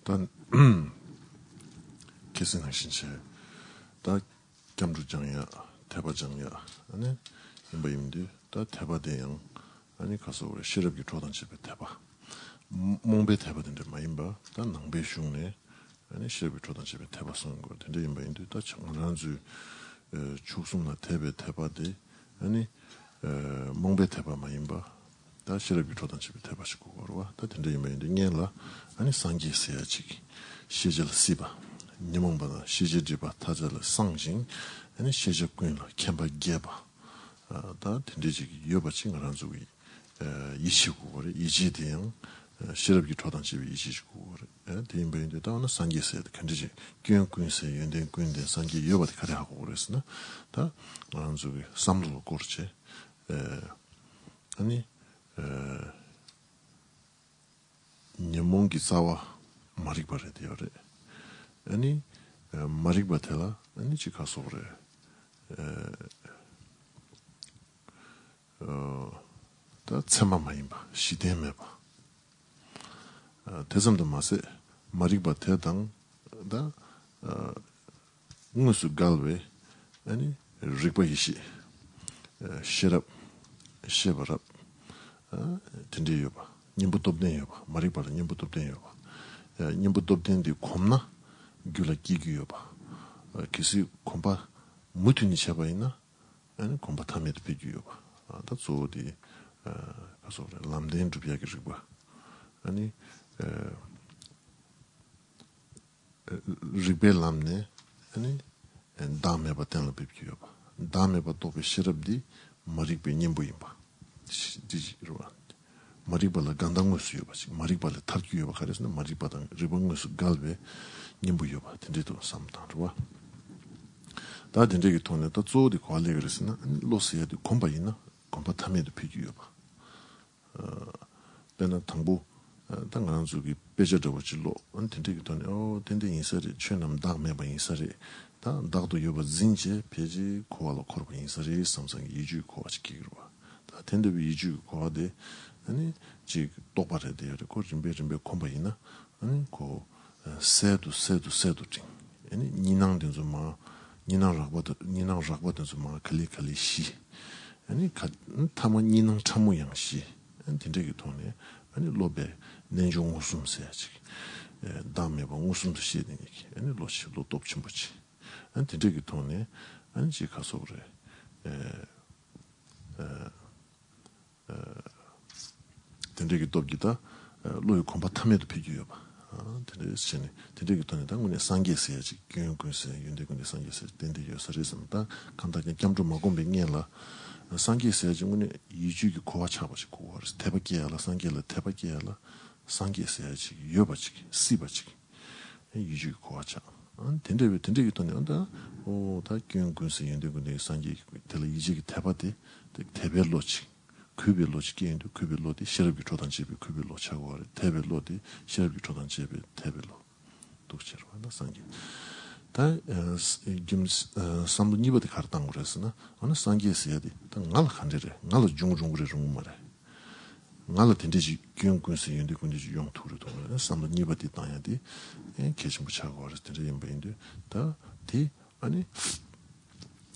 단 계산한 신체 다 겸주장이야 대바장이야 아니 뭐임디 다 대바대양 아니 가서 우리 시럽이 조던 집에 대바 몽배 대바된데 마임바 다 낭배 슝네 아니 시럽이 조던 집에 대바 쓰는 거 근데 임바인데 다 정란주 축숨나 대바대 아니 몽배 대바 마임바 다 시럽이 조던 집에 대바시고 거와 다 근데 임바인데 녀라 아니 상기세야지 시절 시바 니몽바나 시제지바 타자를 상징 아니 시제꾼라 캠바 게바 다 든지지 여바친 거란 주기 이시고 그래 이지대응 시럽기 초단집이 이시고 그래 대인배인데 다는 상기세야 근지지 교육군세 연대군대 상기 여바디 가래 하고 그랬으나 다 그런 주기 삼루로 거르지 아니 니몽기 사와 마리바레 되어래 아니 마리바텔라 아니 지가서 그래 다 참마마임바 시데메바 대점도 마세 마리바테당 다 무스 갈베 아니 리바이시 셔럽 셔버럽 든디요바 님부터네요바 마리바라 님부터네요바 님부터된디 콤나 귤라 기기요바 기시 콤바 무튼이 샤바이나 아니 콤바 타메드 비기요바 다 소디 가서 람덴 주비야기르바 아니 리벨람네 아니 다메바 텐라 비기요바 다메바 토베 시럽디 마리베 님부임바 디지로와 마리발라 간당무스요바 마리발라 타르기요바 가르스나 마리바당 리봉무스 갈베 님부요바 딘데도 삼탄르와 다 딘데기 돈에 또 조디 관리 그랬으나 로스야디 콤바이나 콤바 타메도 피기요바 내가 당부 당간 주기 베저더버질로 딘데기 돈에 딘데 인사리 최남 다메바 인사리 다 다도 요바 진제 페지 코알로 코르바 인사리 삼성 이주 코아치기로와 다 딘데비 이주 코아데 아니 지 똑바로 돼요. 그 준비 콤바이나 아니 고 세도 진 아니 니낭된 좀마 니낭 작버든 좀마 클릭클리시 아니 타모 니낭 참모양시 딘데기 돈에 아니 로베 nen종 웃음 써야지 다음에 봐 웃음도 써야 되니까 아니 로시로 돕침 붙이 아니 딘데기 돈에 아니 지 가서 그래 딘데기 돕기다 로이 콤바타메도 비교해봐 딘데스네 딘데기 돈에 당군에 상계세야지 교육군세 윤대군에 상계세 딘데 요서리스다 간단히 겸좀 먹고 맹년라 상계세야지 군에 이주기 고와 차버지 고와서 대박이야라 상계라 대박이야라 상계세야지 여바지 씨바지 이주기 고와 차 딘데기 돈에 온다 다 교육군세 윤대군에 상계 텔 이주기 대바데 대별로지 kübel로지게인도 kübel로디 시럽이 조단 집이 kübel로 차고 와래 대별로디 시럽이 조단 집이 대별로 독처로 하나 상기 다 지금 삼도 니버디 카르탄 그랬으나 어느 상기에서야디 당날 한데래 날 중중그래 좀 말해 날 텐데지 gyung군스 연대 군지 용투르도 삼도 니버디 당야디 계신 부차고 와랬더니 임베인데 다디 아니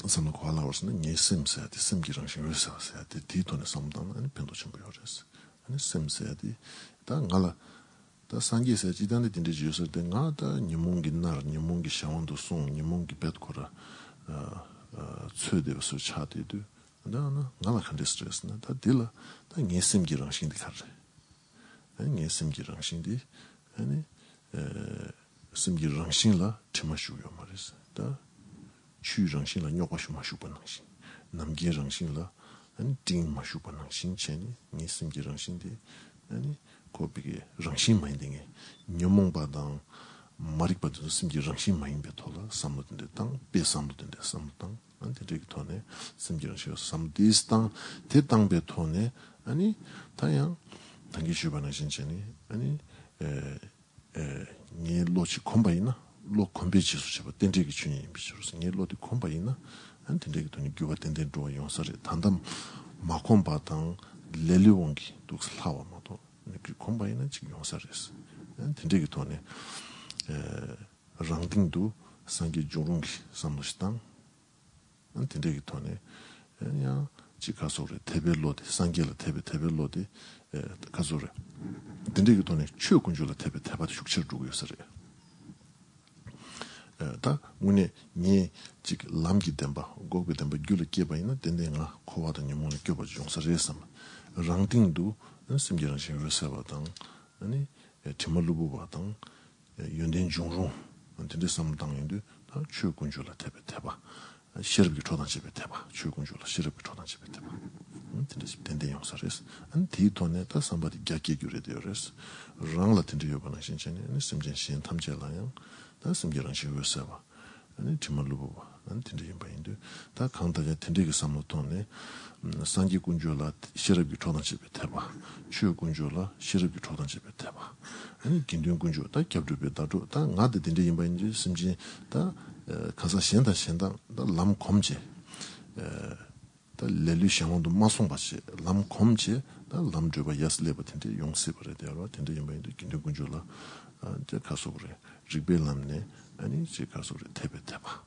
삼도 고알라워스는 예심세야디 심기랑신 회사세야디 디톤에 삼단 아니 펜도 좀 보여줬어 아니 심세야디 다 갈라 다 상기세 지단에 딘데 주서 된가다 니몽기 날 니몽기 샤원도 송 니몽기 벳코라 최대서 차대도 나나 나나 칸데 스트레스나 다 딜라 다 예심기랑신디 카르 아니 예심기랑신디 아니 심기랑신라 티마슈요 말이스 다 추정신라 녀고슈마슈번낭신 남기정신라 아니 띵마슈번낭신 체니 니심기정신디 아니 고비게 정신 마인딩에 녀몽바당 마릭바도 심기정신 마인베 돌아 삼도인데 땅 베삼도인데 삼당 안데기 토네 심기정신 삼디스당 대당베 토네 아니 다양 당기슈번낭신 체니 아니 니 로치 콤바이나 로 콤비치 수치바 덴데기 주니 비추로서 니 로디 콤바이나 안 덴데기 돈이 교가 덴데 로 용서리 단담 마콤바당 레리옹기 독슬하와 마도 그 콤바이나 지금 용서리스 된대기 돈에 랑딩도 상기 조롱기 삼무시당 된대기 돈에 야 지가소레 테벨로디 상기를 테벨로디 가소레 된대기 돈에 최군주를 테바도 숙치를 두고 있어요. 다 문에 니 직 람기 덴바 고게 덴바 귤을 깨바이나 된데가 코와더니 문에 껴봐 용서해서 랑딩도 심지어는 신고서바당 아니 팀을루보바당 연된 중로 근데 삼당인데 다 최군주를 테바 시럽이 초단 집에 테바 최군주를 시럽이 초단 집에 테바 근데 된데 용서해서 안 뒤돈에 다 somebody 갸게 규래 되어서 랑라 된데 요번에 신천에 심진 신 탐제라요 다 심지어는 신고서바 아니 팀을루보바 안 된데 임바인데 다 강다게 된데게 삼노톤에 상기 군주라 시럽이 초단 집에 테바 최군주라 시럽이 초단 집에 테바 아니 긴든 군주 다 겹두베다도 다 나데 된데 임바인데 심지 다 가서 신다 람 검지 다 렐리 샤몬도 마송 바시 람 검지 다 람주바 야슬레바 텐데 용세버에 되어 텐데 임바인데 긴든 군주라 저 가서 그래 리벨람네 아니 제 가서 그래 테베테바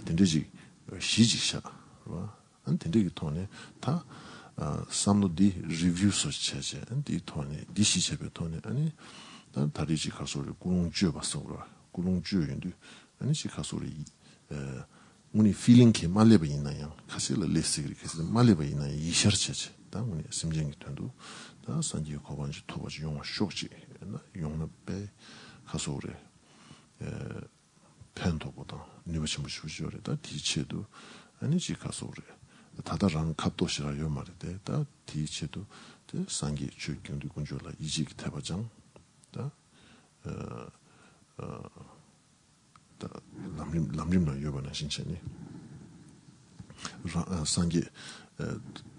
텐데지 시지샤 안 텐데기 돈에 다 삼노디 리뷰 소체제 디 돈에 디시체베 돈에 아니 난 다리지 가서 구롱주 봤어 그래 구롱주인데 아니 지 가서 우니 필링 게 말레바 있나요 가실 레스그리 그래서 말레바 있나요 이 셔츠체 다 우니 심정이 된도 다 산지 고반지 토바지 용어 쇼지 용나 빼 가서 그래 펜토보다 니버치 무시우시오래 다 디체도 아니 지 가서 그래 다다랑 갑도시라 요 말이데 다 디체도 상기 주경도 군주라 이직 대바장 다 남림나 요번에 신천이 상기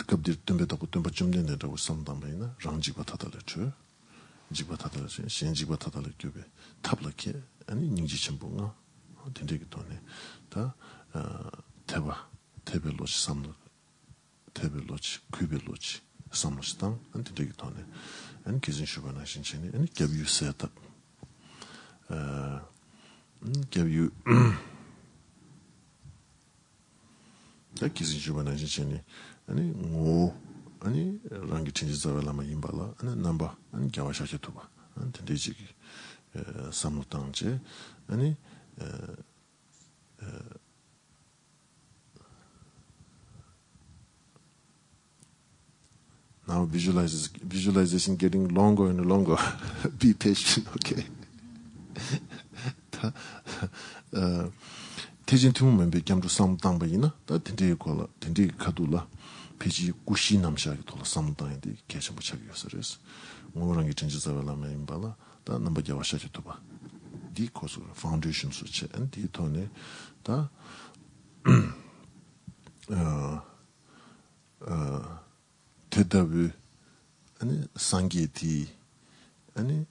갑dir 뜸베다고 뜸바 좀 된다고 삼담바이나 랑지바 타달레죠 지바 타달레 신지바 타달레 교베 탑라케 아니 닝지 첨봉아 된대기 돈에 다 테벨로치 삼노 테벨로치 큐벨로치 삼노스당 된대기 돈에 아니 기진 슈바나 신천이 아니 겹유 세탑 겹유 다 기진 슈바나 신천이 아니 뭐 아니 랑기 진지자라마 임발라 아니 넘버 아니 겨와샤게 두바 안 된대지기 삼노당제 아니 now visualization getting longer and longer. Be patient, okay? 대진 팀은 백감도 삼당바이나 다 된대 콜라 된대 카둘라 페이지 90 남샤게 돌아 삼당인데 계속 못 찾겠어요. 뭐랑이 진지자라마 임발라 다 넘버 겨와샤게 두바 디 코스 파운데이션 수치 디 돈에 다 대답이 아니 상기티 아니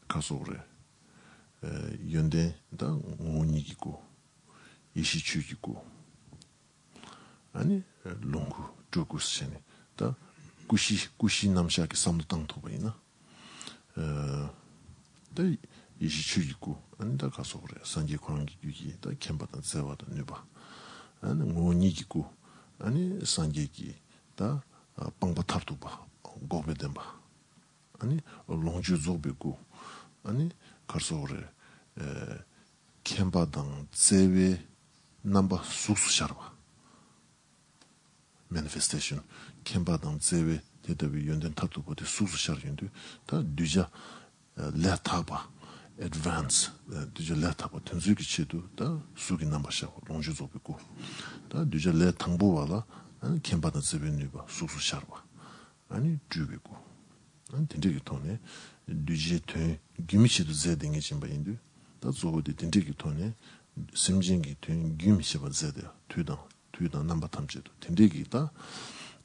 가서 그래 연대 다 오니기고 이시추기고 아니 롱구 조구스네 다 구시 남샤게 삼도당 도바이나 다 이시추기고 안다 가서 그래 상기 관계 유기 다 캠바단 세와도 누바 아니 오니기고 아니 상기기 다 빵바타르도바 고베덴바 아니 롱주조베고 아니 가서 그래 캠바당 제베 넘버 수수샤르바 manifestation 캠바당 제베 대답이 연된 타투보데 수수샤르인데 다 뒤자 레타바 advance 뒤자 레타바 텐즈기치도 다 수기 넘버샤고 롱주조베고 다 뒤자 레 탕보와라 아니 캠바당 제베니바 수수샤르바 아니 주베고 안 된대기 돈에 뒤제테 기미치도 제딩이 짐바인데 다 조고데 된대기 돈에 심진기 된 기미치바 제데 투다 넘버 탐제도 된대기다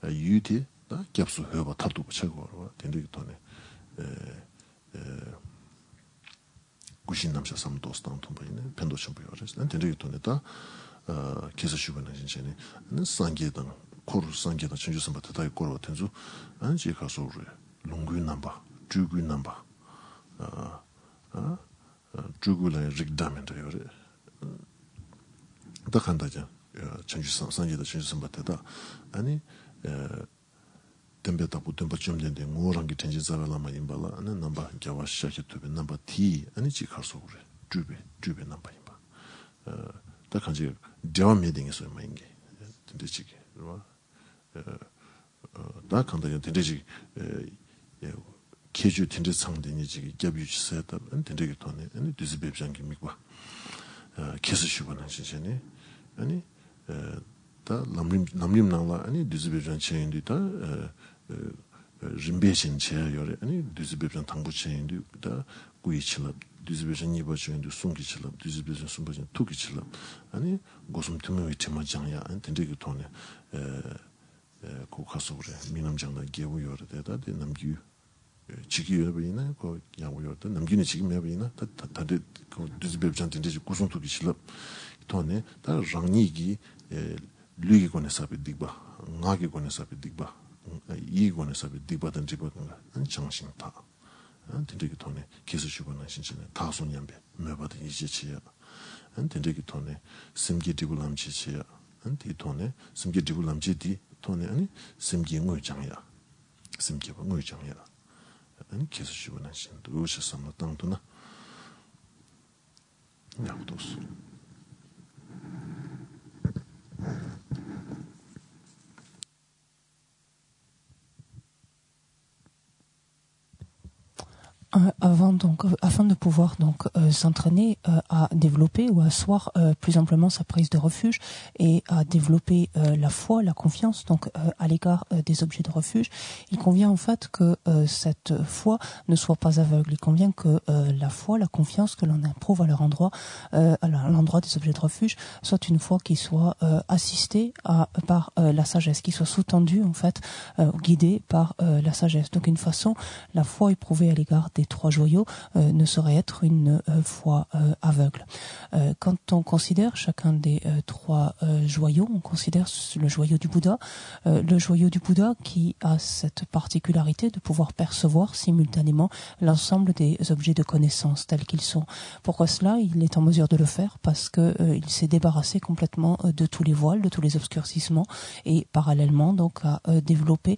유티 다 캡수 해봐 탑도 붙여고 된대기 돈에 구신 남자 삼도스탄 돈바이네 펜도션 보여res 난 된대기 돈에다 계속 주변에 진짜네 는 상계당 코르 상계다 전주선부터 다 코르 텐주 안지 가서 lungu namba, jugu namba, jugu la rigdamento yore. Da kandaja, sanjida chanju bateda, ani tembe tapu tempa chumdende ngorangi tenji zavelama imbala, ani namba gyawa shaki tube, namba ti, ani chi karso ure, jube namba imba. Da kanji dewa medingi so ima inge, tende chigi, da kandaja tende chigi, keju tende tsangdeni chigi, gyabu yuchi sayata, ani tende ki tone, ani duzi bebjangi mikwa, kesi shubana chichani, ani 다 남림 나라 아니 디즈베전 체인디 다 림베신 체요레 아니 디즈베전 당부 체인디 다 구이칠랍 디즈베전 이버전디 숨기칠랍 디즈베전 숨버전 투기칠랍 아니 고숨 투메 위치마장야 안 텐데기 토네 고카소브레 미남장다 게우요레 데다 남기 지기여 보이나 고 야우요다 남기네 지금 해 보이나 다들 그 디즈베전 텐데지 고숨 투기칠랍 토네 다 랑니기 lui kone sabi digba, ngagi kone sabi digba, yi kone sabi digba dan digba kanga, an changshin ta. Tindegi tone, kesi shuba na shinchine, ta sun yambe, meba dan iji chiya. Tindegi tone, simgi dibu lamchi chiya. Di tone, simgi dibu lamchi di, tone, ani simgi ngoy changya. Simgi ba ngoy changya. Ani kesi shuba na shin, usha samla tangtu na. Yakudosu. Afin de pouvoir s'entraîner à développer ou à asseoir plus amplement sa prise de refuge et à développer la foi, la confiance à l'égard des objets de refuge, il convient en fait que cette foi ne soit pas aveugle. Il convient que la foi, la confiance que l'on éprouve à l'endroit des objets de refuge soit une foi qui soit assistée par la sagesse, qui soit sous-tendue en fait, guidée par la sagesse. Donc une façon, la foi éprouvée à l'égard des trois joyaux ne saurait être une foi aveugle. Quand on considère chacun des trois joyaux, on considère le joyau du Bouddha. Le joyau du Bouddha qui a cette particularité de pouvoir percevoir simultanément l'ensemble des objets de connaissance tels qu'ils sont. Pourquoi cela? Il est en mesure de le faire parce que il s'est débarrassé complètement de tous les voiles, de tous les obscurcissements et parallèlement donc a développé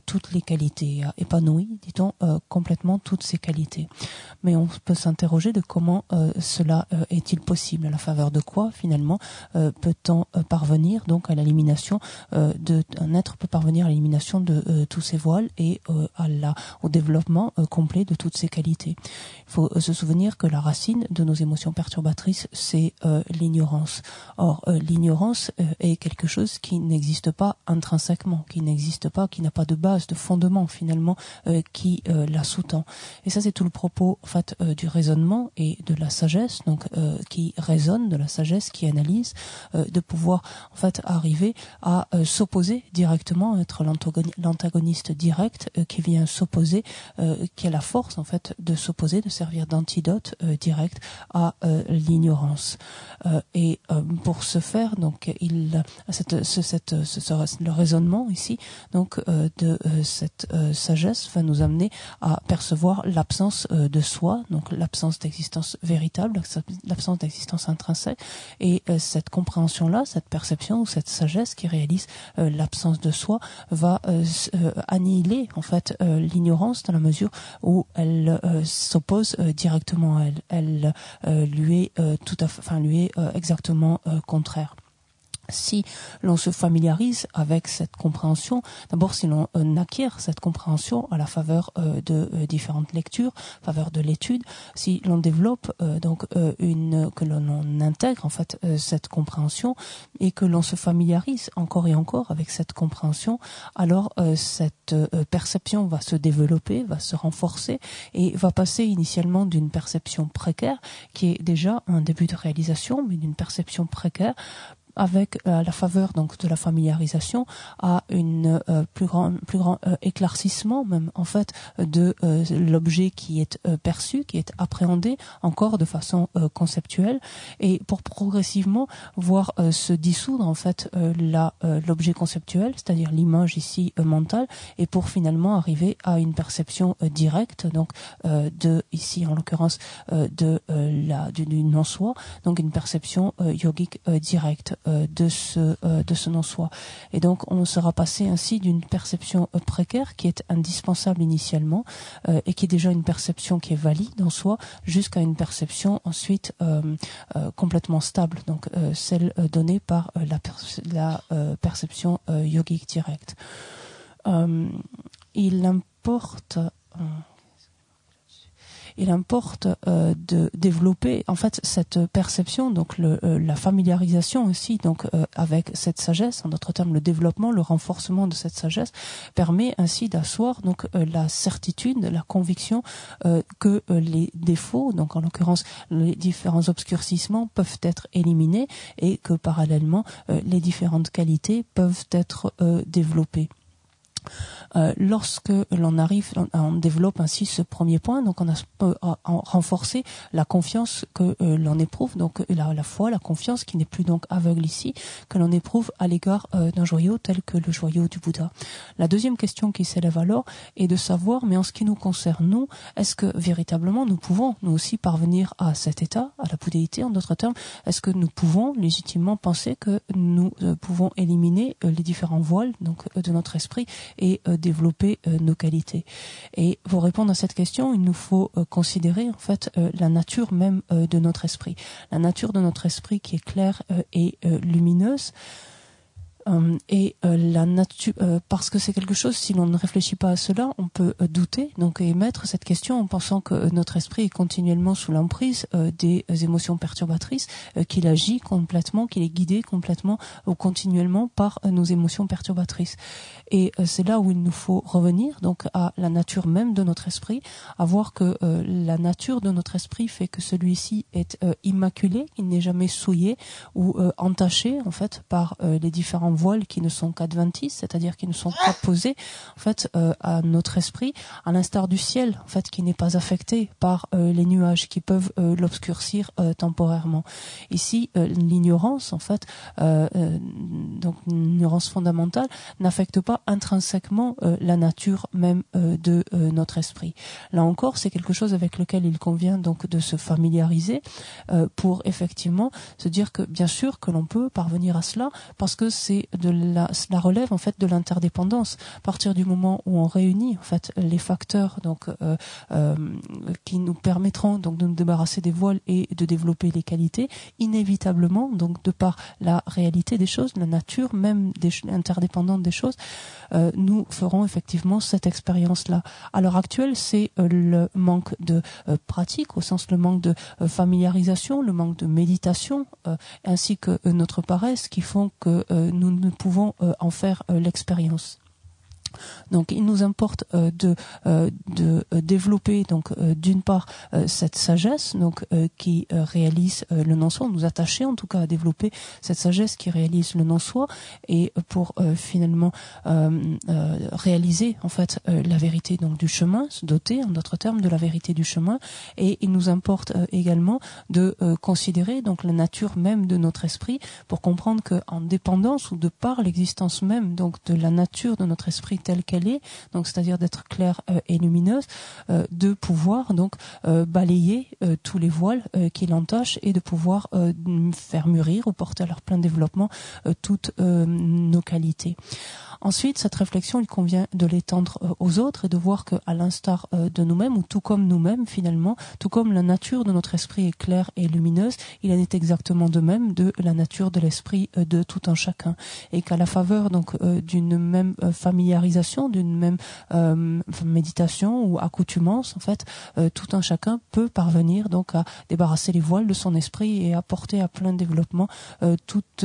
toutes les qualités, a épanoui, dit-on, complètement toutes ces qualités. Mais on peut s'interroger de comment cela est-il possible, à la faveur de quoi finalement peut-on parvenir donc à l'élimination un être peut parvenir à l'élimination de tous ces voiles et au développement complet de toutes ces qualités. Il faut se souvenir que la racine de nos émotions perturbatrices c'est l'ignorance. Or l'ignorance est quelque chose qui n'existe pas intrinsèquement, qui n'existe pas, qui n'a pas de base, de fondement finalement qui la sous-tend. Et ça c'est tout le propos en fait du raisonnement et de la sagesse, donc qui raisonne, de la sagesse qui analyse, de pouvoir en fait arriver à s'opposer directement, être l'antagoniste direct qui vient s'opposer, qui a la force en fait de s'opposer, de servir d'antidote direct à l'ignorance. Et pour ce faire, donc le raisonnement ici, donc de cette sagesse va nous amener à percevoir l'absence de soi, donc l'absence d'existence véritable, l'absence d'existence intrinsèque, et cette compréhension-là, cette perception ou cette sagesse qui réalise l'absence de soi va annihiler en fait l'ignorance dans la mesure où elle s'oppose directement à elle. Elle lui est exactement contraire. Si l'on se familiarise avec cette compréhension, d'abord si l'on acquiert cette compréhension à la faveur de différentes lectures, à la faveur de l'étude, si l'on développe que l'on intègre en fait cette compréhension et que l'on se familiarise encore et encore avec cette compréhension, alors cette perception va se développer, va se renforcer et va passer initialement d'une perception précaire qui est déjà un début de réalisation, mais d'une perception précaire avec la faveur donc de la familiarisation, à une plus grand éclaircissement même en fait de l'objet qui est perçu, qui est appréhendé encore de façon conceptuelle, et pour progressivement voir se dissoudre en fait l'objet conceptuel, c'est-à-dire l'image ici mentale, et pour finalement arriver à une perception directe donc de ici en l'occurrence du non-soi, donc une perception yogique directe de ce non-soi. Et donc on sera passé ainsi d'une perception précaire qui est indispensable initialement et qui est déjà une perception qui est valide en soi, jusqu'à une perception ensuite complètement stable, donc celle donnée par la perception yogique directe. Il importe de développer en fait cette perception, donc la familiarisation aussi, donc avec cette sagesse, en d'autres termes le développement, le renforcement de cette sagesse permet ainsi d'asseoir donc la certitude, la conviction que les défauts, donc en l'occurrence les différents obscurcissements, peuvent être éliminés, et que parallèlement les différentes qualités peuvent être développées. Lorsque on développe ainsi ce premier point, donc on peut renforcer la confiance que l'on éprouve, donc la foi, la confiance qui n'est plus donc aveugle ici, que l'on éprouve à l'égard d'un joyau tel que le joyau du Bouddha. La deuxième question qui s'élève alors est de savoir, mais en ce qui nous concerne, nous, est-ce que véritablement nous pouvons, nous aussi, parvenir à cet état, à la bouddhéité en d'autres termes? Est-ce que nous pouvons légitimement penser que nous pouvons éliminer les différents voiles donc de notre esprit et développer nos qualités? Et pour répondre à cette question, il nous faut considérer en fait la nature même de notre esprit. La nature de notre esprit qui est claire et lumineuse. Et la nature, parce que c'est quelque chose, si l'on ne réfléchit pas à cela, on peut douter, donc émettre cette question en pensant que notre esprit est continuellement sous l'emprise des émotions perturbatrices, qu'il agit complètement, qu'il est guidé complètement ou continuellement par nos émotions perturbatrices. Et c'est là où il nous faut revenir donc à la nature même de notre esprit, à voir que la nature de notre esprit fait que celui-ci est immaculé, il n'est jamais souillé ou entaché en fait par les différents voiles qui ne sont qu'adventistes, c'est-à-dire qui ne sont pas posés en fait à notre esprit, à l'instar du ciel en fait qui n'est pas affecté par les nuages qui peuvent l'obscurcir temporairement. Ici, l'ignorance en fait, donc l'ignorance fondamentale n'affecte pas intrinsèquement la nature même de notre esprit. Là encore, c'est quelque chose avec lequel il convient donc de se familiariser pour effectivement se dire que bien sûr que l'on peut parvenir à cela, parce que cela relève en fait de l'interdépendance. À partir du moment où on réunit en fait les facteurs donc qui nous permettront donc de nous débarrasser des voiles et de développer les qualités, inévitablement donc de par la réalité des choses, la nature même interdépendante des choses, nous ferons effectivement cette expérience-là. À l'heure actuelle, c'est le manque de pratique, au sens le manque de familiarisation, le manque de méditation, ainsi que notre paresse qui font que nous ne pouvons en faire l'expérience. Donc il nous importe de développer donc d'une part cette sagesse donc qui réalise le non-soi, nous attacher en tout cas à développer cette sagesse qui réalise le non-soi, et pour finalement réaliser en fait la vérité donc du chemin, se doter en d'autres termes de la vérité du chemin. Et il nous importe également de considérer donc la nature même de notre esprit pour comprendre que en dépendance ou de par l'existence même donc de la nature de notre esprit telle qu'elle est, donc c'est-à-dire d'être claire et lumineuse, de pouvoir donc balayer tous les voiles qui l'entachent et de pouvoir faire mûrir ou porter à leur plein développement toutes nos qualités. Ensuite, cette réflexion, il convient de l'étendre aux autres et de voir qu'à l'instar de nous-mêmes, ou tout comme nous-mêmes finalement, tout comme la nature de notre esprit est claire et lumineuse, il en est exactement de même de la nature de l'esprit de tout un chacun. Et qu'à la faveur donc d'une même familiarisation, d'une même méditation ou accoutumance, en fait, tout un chacun peut parvenir donc à débarrasser les voiles de son esprit et à porter à plein développement toutes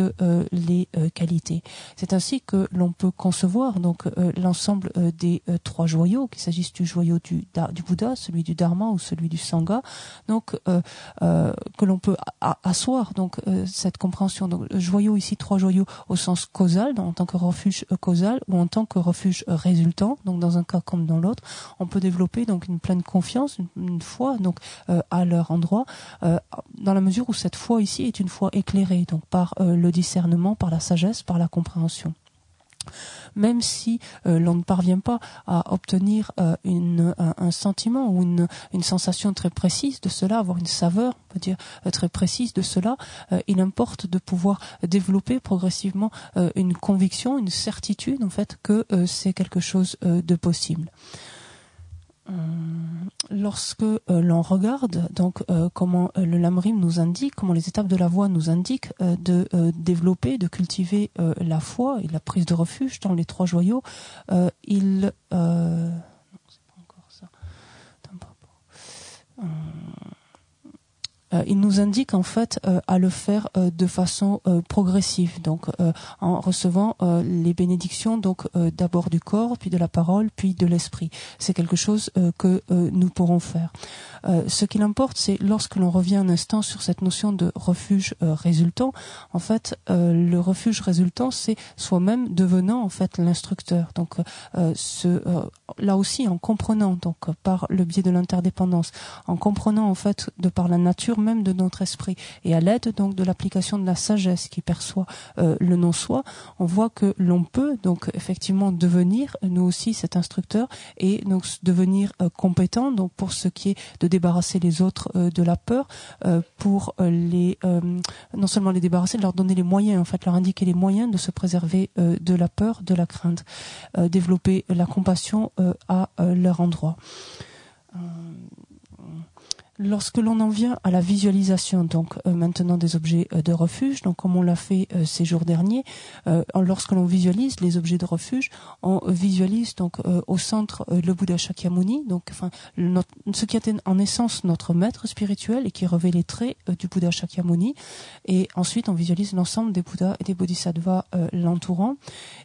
les qualités. C'est ainsi que l'on peut concevoir donc l'ensemble des trois joyaux, qu'il s'agisse du joyau du Bouddha, celui du Dharma ou celui du Sangha, donc que l'on peut asseoir donc cette compréhension. Donc joyau ici, trois joyaux au sens causal, en tant que refuge causal ou en tant que refuge résultant. Donc dans un cas comme dans l'autre, on peut développer donc une pleine confiance, une foi donc à leur endroit, dans la mesure où cette foi ici est une foi éclairée, donc par le discernement, par la sagesse, par la compréhension. Même si l'on ne parvient pas à obtenir un sentiment ou une sensation très précise de cela, avoir une saveur, on peut dire, très précise de cela, il importe de pouvoir développer progressivement une conviction, une certitude en fait que c'est quelque chose de possible. Lorsque l'on regarde donc comment le Lamrim nous indique, comment les étapes de la voie nous indiquent de développer, de cultiver la foi et la prise de refuge dans les trois joyaux, non, c'est pas encore ça. Il nous indique en fait à le faire de façon progressive, donc en recevant les bénédictions donc d'abord du corps, puis de la parole, puis de l'esprit. C'est quelque chose que nous pourrons faire. Ce qu'il importe, c'est lorsque l'on revient un instant sur cette notion de refuge résultant. En fait, le refuge résultant, c'est soi-même devenant en fait l'instructeur. Donc, là aussi, en comprenant donc par le biais de l'interdépendance, en comprenant en fait de par la nature même de notre esprit et à l'aide donc de l'application de la sagesse qui perçoit le non-soi, on voit que l'on peut donc effectivement devenir nous aussi cet instructeur et donc devenir compétent donc pour ce qui est de débarrasser les autres de la peur, pour les non seulement les débarrasser, de leur donner les moyens, en fait leur indiquer les moyens de se préserver de la peur, de la crainte, développer la compassion à leur endroit. Lorsque l'on en vient à la visualisation, donc maintenant des objets de refuge, donc comme on l'a fait ces jours derniers, lorsque l'on visualise les objets de refuge, on visualise donc au centre le Bouddha Shakyamuni, donc enfin ce qui est en essence notre maître spirituel et qui revêt les traits du Bouddha Shakyamuni, et ensuite on visualise l'ensemble des Bouddhas et des Bodhisattvas l'entourant.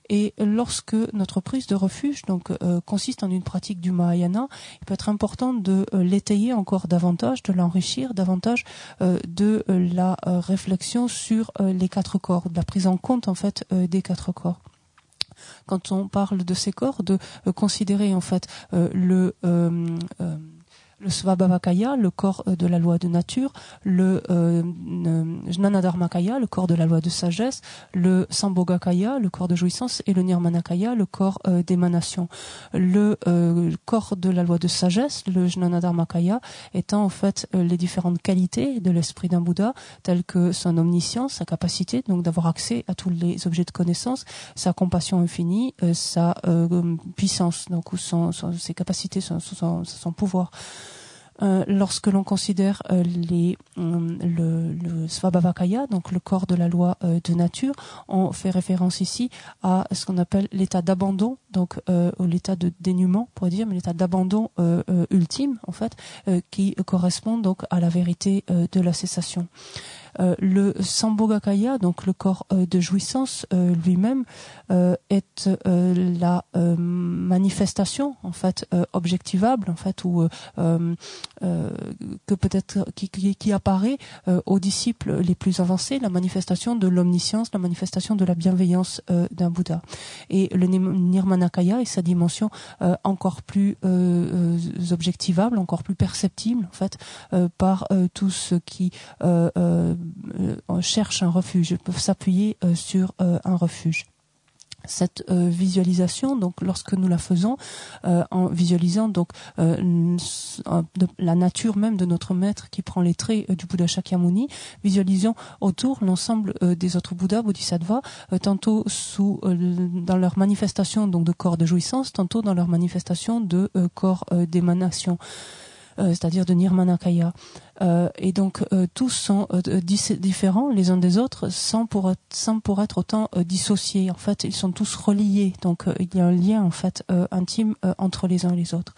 Et lorsque notre prise de refuge donc consiste en une pratique du Mahayana, il peut être important de l'étayer encore davantage, de l'enrichir davantage de la réflexion sur les quatre corps, de la prise en compte en fait des quatre corps. Quand on parle de ces corps, de considérer en fait le Svabhavakaya, le corps de la loi de nature, le Jnanadharmakaya, le corps de la loi de sagesse, le Sambhogakaya, le corps de jouissance, et le Nirmanakaya, le corps d'émanation. Le corps de la loi de sagesse, le Jnanadharmakaya, étant en fait les différentes qualités de l'esprit d'un Bouddha, telles que son omniscience, sa capacité donc d'avoir accès à tous les objets de connaissance, sa compassion infinie, sa puissance, donc ses capacités, son pouvoir. Lorsque l'on considère le Svabhavakaya, donc le corps de la loi de nature, on fait référence ici à ce qu'on appelle l'état d'abandon, donc l'état de dénuement, on pourrait dire, mais l'état d'abandon ultime, en fait, qui correspond donc à la vérité de la cessation. Le Sambhogakaya, donc le corps de jouissance lui-même, est la manifestation en fait objectivable en fait, ou que peut-être qui apparaît aux disciples les plus avancés, la manifestation de l'omniscience, la manifestation de la bienveillance d'un Bouddha. Et le Nirmanakaya est sa dimension encore plus objectivable, encore plus perceptible en fait par tous ceux qui cherchent un refuge, peuvent s'appuyer sur un refuge. Cette visualisation, donc lorsque nous la faisons en visualisant donc la nature même de notre maître qui prend les traits du Bouddha Shakyamuni, visualisons autour l'ensemble des autres Bouddhas, Bodhisattvas, tantôt dans leur manifestation donc de corps de jouissance, tantôt dans leur manifestation de corps d'émanation, c'est-à-dire de Nirmanakaya. et donc tous sont différents les uns des autres sans pour être autant dissociés. En fait, ils sont tous reliés. Donc il y a un lien en fait intime entre les uns et les autres.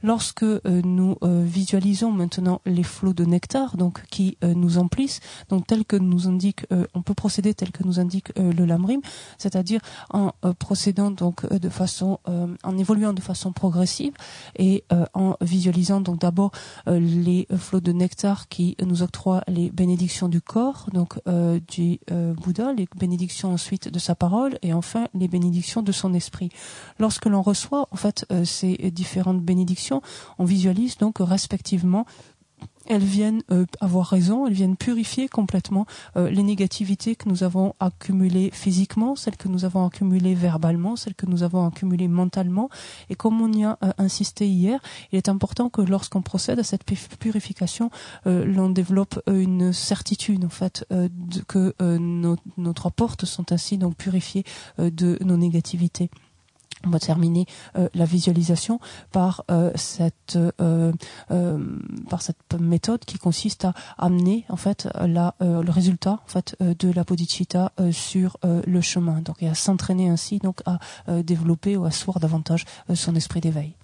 Lorsque nous visualisons maintenant les flots de nectar, donc qui nous emplissent, donc tel que nous indique, on peut procéder tel que nous indique le Lamrim, c'est-à-dire en procédant donc en évoluant de façon progressive et en visualisant donc d'abord les flots de nectar qui nous octroient les bénédictions du corps, donc du Bouddha, les bénédictions ensuite de sa parole et enfin les bénédictions de son esprit. Lorsque l'on reçoit en fait ces différentes bénédictions, on visualise donc respectivement elles viennent avoir raison, elles viennent purifier complètement les négativités que nous avons accumulées physiquement, celles que nous avons accumulées verbalement, celles que nous avons accumulées mentalement. Et comme on y a insisté hier, il est important que lorsqu'on procède à cette purification, l'on développe une certitude en fait que nos trois portes sont ainsi donc purifiées de nos négativités. On va terminer la visualisation par cette méthode qui consiste à amener en fait le résultat en fait de la bodhicitta sur le chemin, donc et à s'entraîner ainsi donc à développer ou à asseoir davantage son esprit d'éveil.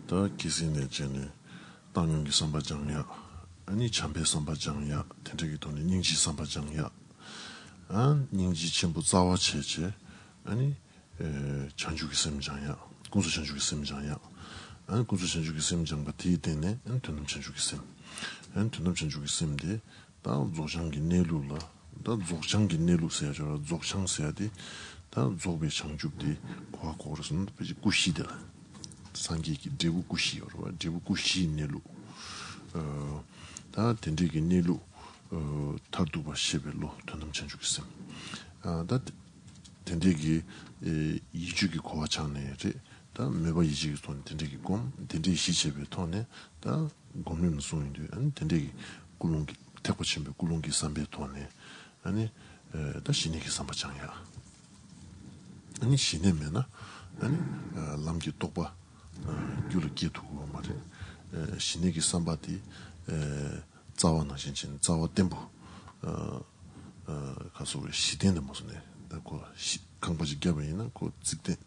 다 기신의 전에 당연히 선바장이야. 아니 참배 선바장이야. 된적이 돈이 닝지 선바장이야. 아 닝지 전부 자와 체제. 아니 전주기 선장이야. 공수 전주기 선장이야. 아니 공수 전주기 선장 같이 되네. 안토놈 전주기 선. 안토놈 전주기 선인데 다 조장기 내루라. 다 조장기 내루세요. 저 조장세야디. 다 조배 창줍디 과거로서는 비지 구시들. 상기기 대부 구시요. 대부 구시 내루. 다 된디기 내루 타두바 시벨로 돈놈 전주기 선. 다 된디기 이주기 고아창네. 다 매바 이주기 돈 된디기 곰 된디 시체베 돈에 다 곰님 소인데 안 된디기 굴롱기 태고침베 굴롱기 삼베 돈에 아니 다 신이기 삼바장이야. 아니 신내면은 아니 람기 똑바 귤기 두고 말이 신이기 삼바디 자원나 신진 자원 템포 가서 시대는 무슨 그 강바지 겹이나 그 직대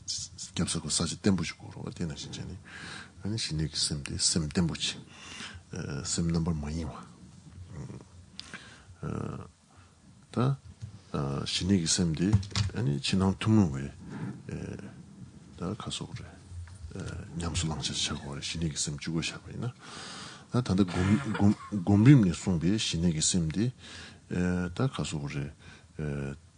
겹서고 사지 템포식으로 어때나 신진이 아니 신이기 셈데 셈 템포치 셈 넘버 많이와 다 신이기 셈데 아니 지난 투무에 다 가서 그래 냠술랑치 차고 신이기 셈 주고 샤바이나 나 단데 곰림니 송비 신이기 셈데 다 가서 그래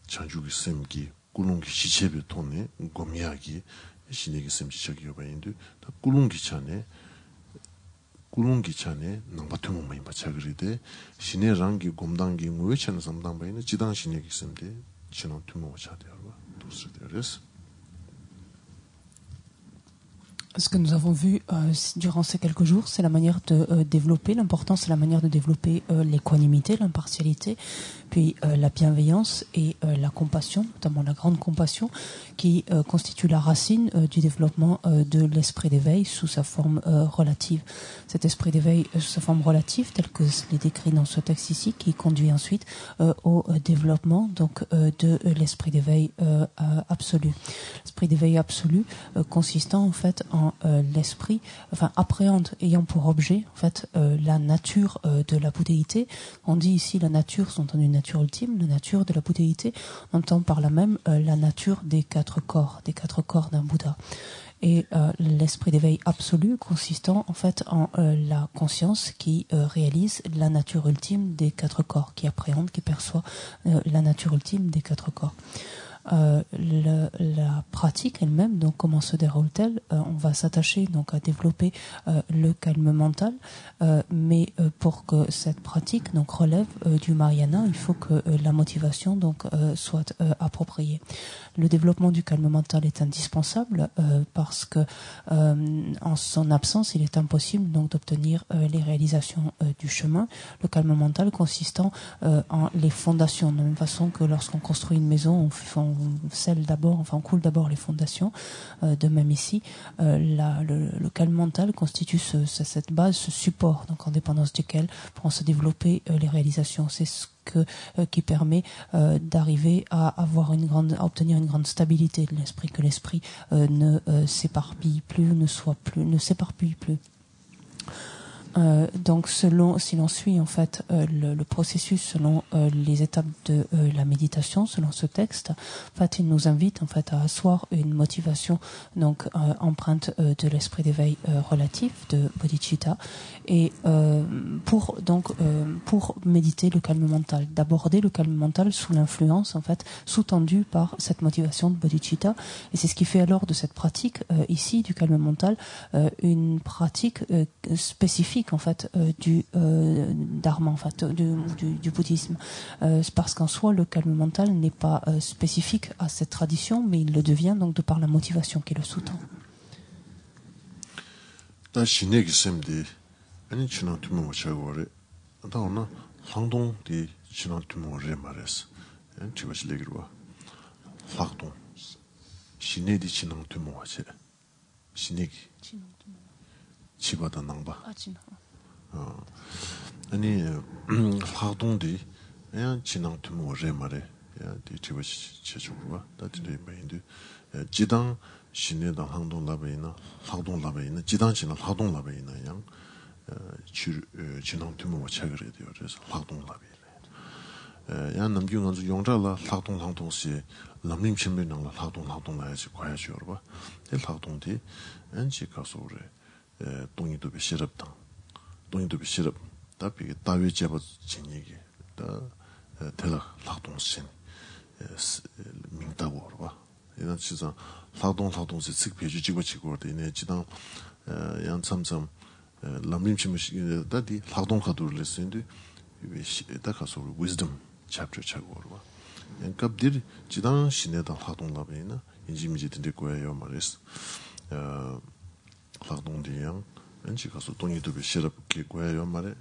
chanjugi semgi kulungi shichebe tone gomyagi 신에게 셈지적이 여바인데 다 꿀lun기 차네 남바통을 많이 받쳐그리데 신의 랑기 곰당기 무회찬 삼당바이는 지당 신에게 셈데 진원 투모 차대요. 도스데레스. Ce que nous avons vu durant ces quelques jours, c'est la manière de développer, l'important c'est la manière de développer l'équanimité, l'impartialité, puis la bienveillance et la compassion, notamment la grande compassion, qui constitue la racine du développement de l'esprit d'éveil sous sa forme relative. Cet esprit d'éveil sous sa forme relative, tel que l'est décrit dans ce texte ici, qui conduit ensuite au développement donc de l'esprit d'éveil absolu. L'esprit d'éveil absolu consistant en fait en l'esprit, enfin appréhende, ayant pour objet en fait la nature de la bouddhéité. On dit ici la nature, sous-entendu une nature ultime, la nature de la bouddhéité. On entend par là même la nature des quatre corps d'un Bouddha. Et l'esprit d'éveil absolu consistant en fait en la conscience qui réalise la nature ultime des quatre corps, qui appréhende, qui perçoit la nature ultime des quatre corps. La pratique elle-même, donc comment se déroule-t-elle? On va s'attacher donc à développer le calme mental, mais pour que cette pratique donc relève du Mahayana, il faut que la motivation donc soit appropriée. Le développement du calme mental est indispensable parce que en son absence, il est impossible donc d'obtenir les réalisations du chemin. Le calme mental consistant en les fondations, de la même façon que lorsqu'on construit une maison, on coule d'abord les fondations. De même ici, le calme mental constitue cette base, ce support, donc en dépendance duquel pourront se développer les réalisations. C'est ce qui permet d'arriver à obtenir une grande stabilité de l'esprit, que l'esprit ne s'éparpille plus, ne s'éparpille plus. Donc si l'on suit en fait le processus selon les étapes de la méditation, selon ce texte, en fait il nous invite en fait à asseoir une motivation donc empreinte de l'esprit d'éveil relatif de bodhicitta, et pour méditer le calme mental, d'aborder le calme mental sous l'influence en fait sous-tendue par cette motivation de bodhicitta. Et c'est ce qui fait alors de cette pratique ici du calme mental une pratique spécifique en fait du dharma, en fait du bouddhisme, parce qu'en soi le calme mental n'est pas spécifique à cette tradition, mais il le devient donc de par la motivation qui le sous-tend. 치바다 낭바. 아니 학동디 그냥 지난 투모 오래 말에 야 디티버 체주가 다들 매인데 지당 신내당 항동 라베이나 항동 라베이나 지당 신나 항동 라베이나 양 진행 투모와 체결이 되어 그래서 항동 라베이나 야 남중은 용자라 항동 항동시 남림 신변랑 항동 나야지 과야죠 봐. 이 항동디 엔지 가서래 동이도 비시럽다. 동이도 비시럽 답이 다위 제법 진얘기 다 대라 항동신 민다고 봐. 이런 진짜 항동시 측배주 지고 이네 지당 양 참참 남림 신변 다디 항동 가도를 했는데 다 가서 wisdom chapter 차고 봐. 엔캅들 지당 신내다 항동라베나 인지미지 된데 거예요 말이스. 항동디양 엔지 가서 동이도 비시럽게 거예요 말에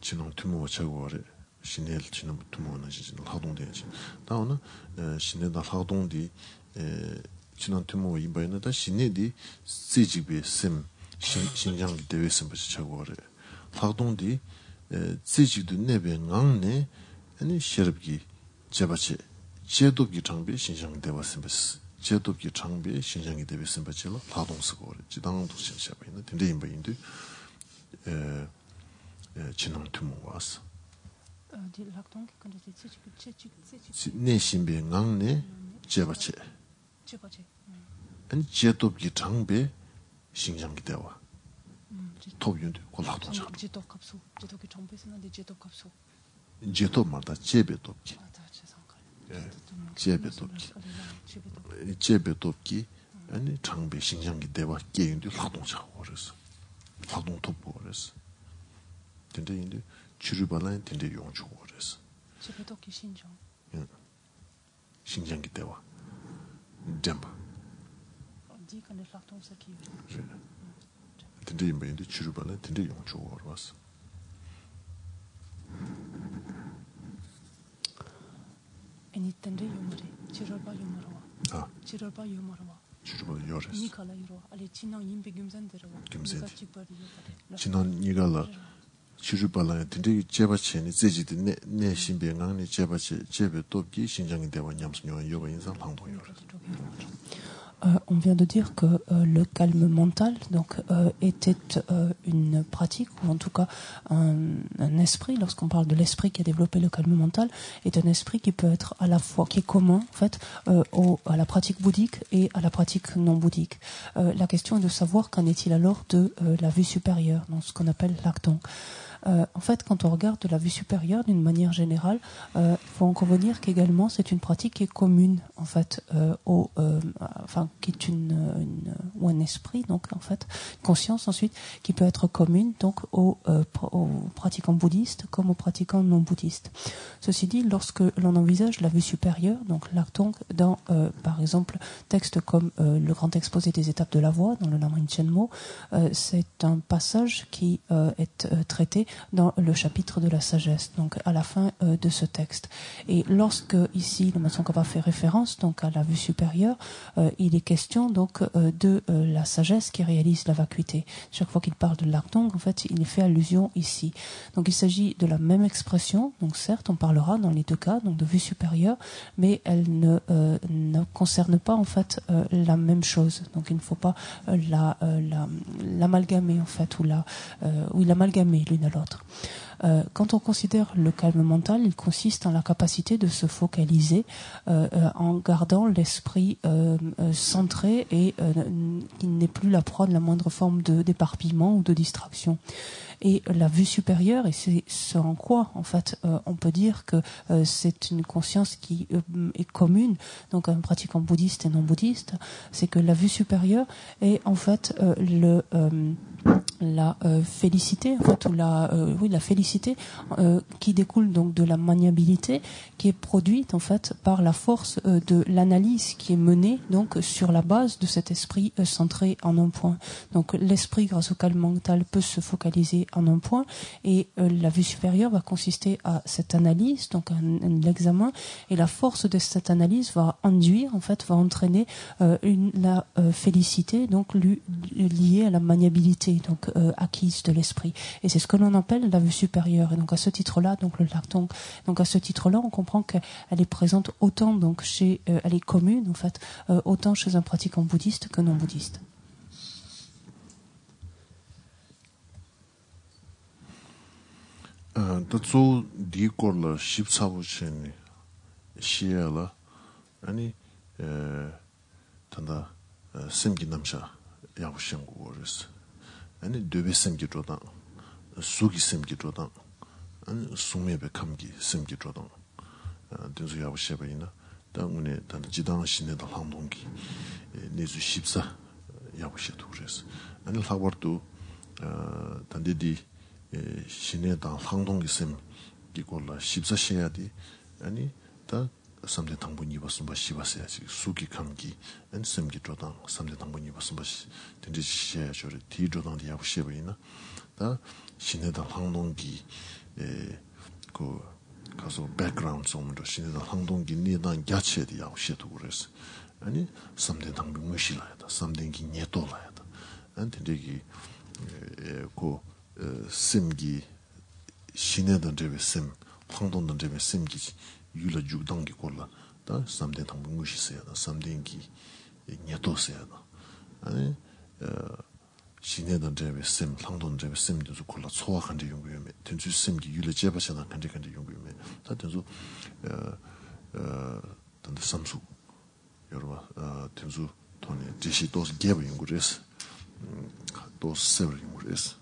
진홍 투모 차고 말에 신내를 지는 투모는 지는 항동대지. 다음은 신내다 항동디 진홍 투모 이바이나다 신내디 세지비 심 신장 대회선 버시 차고 말에 항동디 세지도 내배 낭네 아니 셔럽기 제바치 제도기 장비 신장 대화선 버시 제도기 장비 신장이 대회선 버치로 항동스고 지당도 신샤바 있는 근데 인바인데 진홍 투모 왔어. 내 신비 낭네 제바치 아니 제도기 장비 신장이 대화 톱윤도 골라도자 제도기 정비스는데 제도값소 제도마다 제베도기 제베도기 제베도기 아니 장비 신장이 대화 게임도 활동자 그래서 활동 톱고 그래서 근데 인데 주르발라인 근데 용주 그래서 제베도기 신장 신장이 대화 잼바 디간의 활동사기 근데 인데 주르발라인 근데 용주 그래서 애니텐데 유머리 지럴바 유머로와 지럴바 유머로와 주르발 요레스 니칼라 유로 알리 진앙 임베 김산데로와 김산데 찍바리 진앙 니갈라 주르발라 근데 제바체니 제지데 내 신병강니 제바체 제베 돕기 신장이 되와 냠스뇨 요바 인상 방동 요레스. On vient de dire que le calme mental donc était une pratique ou en tout cas un esprit. Lorsqu'on parle de l'esprit qui a développé le calme mental, est un esprit qui peut être à la fois qui est commun en fait à la pratique bouddhique et à la pratique non bouddhique. La question est de savoir qu'en est-il alors de la vue supérieure, dans ce qu'on appelle l'acton. En fait, quand on regarde de la vue supérieure d'une manière générale, il faut en convenir qu'également c'est une pratique qui est commune en fait qui est ou un esprit donc en fait conscience ensuite qui peut être commune donc aux pratiquants bouddhistes comme aux pratiquants non bouddhistes. Ceci dit, lorsque l'on envisage la vue supérieure, donc l'acton dans par exemple textes comme le grand exposé des étapes de la voie dans le Lamrim Chenmo, c'est un passage qui est traité dans le chapitre de la sagesse, donc à la fin de ce texte. Et lorsque ici le Matsongkhapa fait référence donc à la vue supérieure, il est question donc de la sagesse qui réalise la vacuité. Chaque fois qu'il parle de l'acton, en fait, il fait allusion ici. Donc il s'agit de la même expression. Donc certes, on parlera dans les deux cas donc de vue supérieure, mais elle ne concerne pas en fait la même chose. Donc il ne faut pas l'amalgamer en fait ou l'amalgamer l'une à l'autre. Quand on considère le calme mental, il consiste en la capacité de se focaliser en gardant l'esprit centré et qui n'est plus la proie de la moindre forme d'éparpillement ou de distraction. Et la vue supérieure, et c'est ce en quoi, en fait, on peut dire que c'est une conscience qui est commune, donc un pratiquant bouddhiste et non bouddhiste, c'est que la vue supérieure est en fait la félicité, en fait, ou la félicité qui découle donc de la maniabilité qui est produite en fait par la force de l'analyse qui est menée donc sur la base de cet esprit centré en un point. Donc l'esprit, grâce au calme mental, peut se focaliser en un point et la vue supérieure va consister à cette analyse, donc l'examen, et la force de cette analyse va induire, en fait, va entraîner la félicité, donc liée à la maniabilité. Donc acquise de l'esprit. Et c'est ce que l'on appelle la vue supérieure. Et donc à ce titre-là, donc le Lakton, donc à ce titre-là, on comprend qu'elle est présente autant donc chez, elle est commune en fait, autant chez un pratiquant bouddhiste que non bouddhiste. 다소 디콜라 십사부체니 시야라 아니 단다 semgi namsha yabushyangu wores. Ani döbe semgi drodan, sugi semgi drodan, ani sumebe kamgi semgi drodan. Denzu yabusheba ina, da ngune tanda jidang shine da langdongi, nezu shibsa yabushetu wores. Ani lagwardu, tanda di shine da langdongi semgi kolla shibsa sheyadi, ani da samde tangbo nipa sumba shiba seyaji suki kamgi an semgi drodang samde tangbo nipa sumba tenze shaya chore ti drodang di yabu sheba ina da shineda langdonggi ko kaso background somdo shineda langdonggi nidan gyache di yabu shetu gores ani samde tangbo ngushi la yada samde ngi nyeto la yada an tenze ki ko semgi shineda drebe sem langdongdan drebe semgi yula jugdangi kolla da samden tangbu ngushi sayada samdengi nyato sayada ani shinedan drebe sem langdon drebe sem denzu kolla tsowa kante yungu yume tenzu semgi yula jeba shada kante yungu yume da tenzu tanda samsu yorwa tenzu toni deshi dos geba yungu res dos sever yungu res.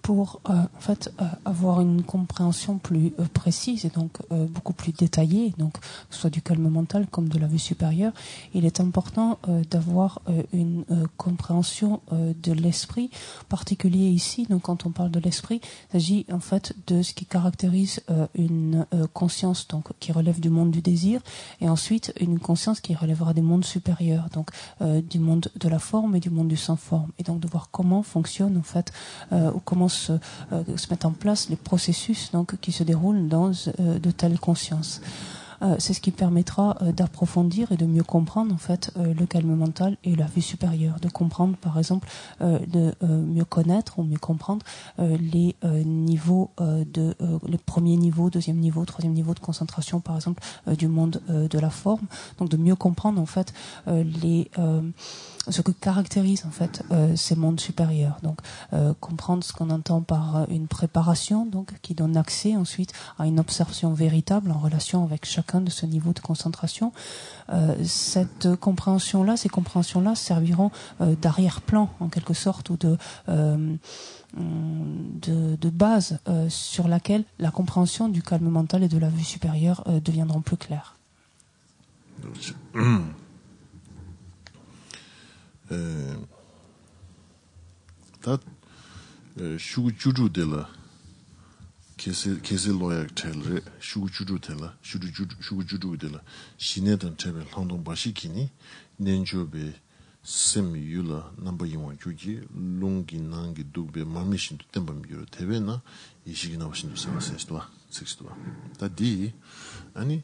Pour en fait avoir une compréhension plus précise et donc beaucoup plus détaillée, donc que ce soit du calme mental comme de la vue supérieure, il est important d'avoir une compréhension de l'esprit particulier ici. Donc quand on parle de l'esprit, il s'agit en fait de ce qui caractérise une conscience donc qui relève du monde du désir et ensuite une conscience qui relèvera des mondes supérieurs, donc du monde de la forme et du monde du sans forme, et donc de voir comment fonctionne en fait ou comment se mettent en place les processus donc, qui se déroulent dans de telles consciences. C'est ce qui permettra d'approfondir et de mieux comprendre en fait le calme mental et la vue supérieure, de comprendre par exemple, de mieux connaître ou mieux comprendre les niveaux les premiers niveaux, deuxième niveau, troisième niveau de concentration par exemple du monde de la forme, donc de mieux comprendre en fait ce que caractérise en fait ces mondes supérieurs. Donc comprendre ce qu'on entend par une préparation, donc qui donne accès ensuite à une observation véritable en relation avec chacun de ce niveau de concentration. Cette compréhension-là, ces compréhensions-là serviront d'arrière-plan en quelque sorte ou de base sur laquelle la compréhension du calme mental et de la vue supérieure deviendront plus claires. 다 슈구주주 데라 케세 로약 텔레 슈구주주 데라 슈구주주 데라 시네던 테벨 항동 바시키니 넨조베 semyula number one juji lungi nangi dugbe mamishin to temba miyuro tevena ishigi na washin to sewa sextua da di ani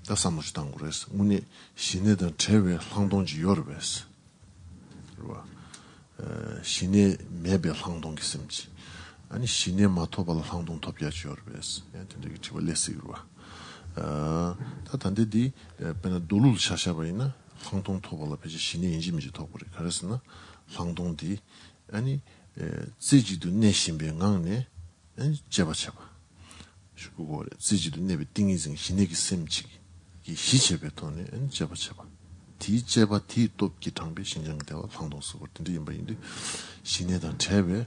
da samush tangures muni shineda teve langdongji yorbes rwa shine mebe langdong kisimji ani shine matobal langdong topyachi yorbes yani tende gichiwa lesi rwa da tande di pena dolul shashabayina langdong tobala peji shine injimiji topuri karesina langdong di ani zijidu neshinbe ngangne ani jeba shukugore zijidu nebe tingizing shinegi semchigi ki hichebe tone ani jeba di jeba di topki tangbe shinjangdewa langdong sugur tende yinba yindi shinedan tebe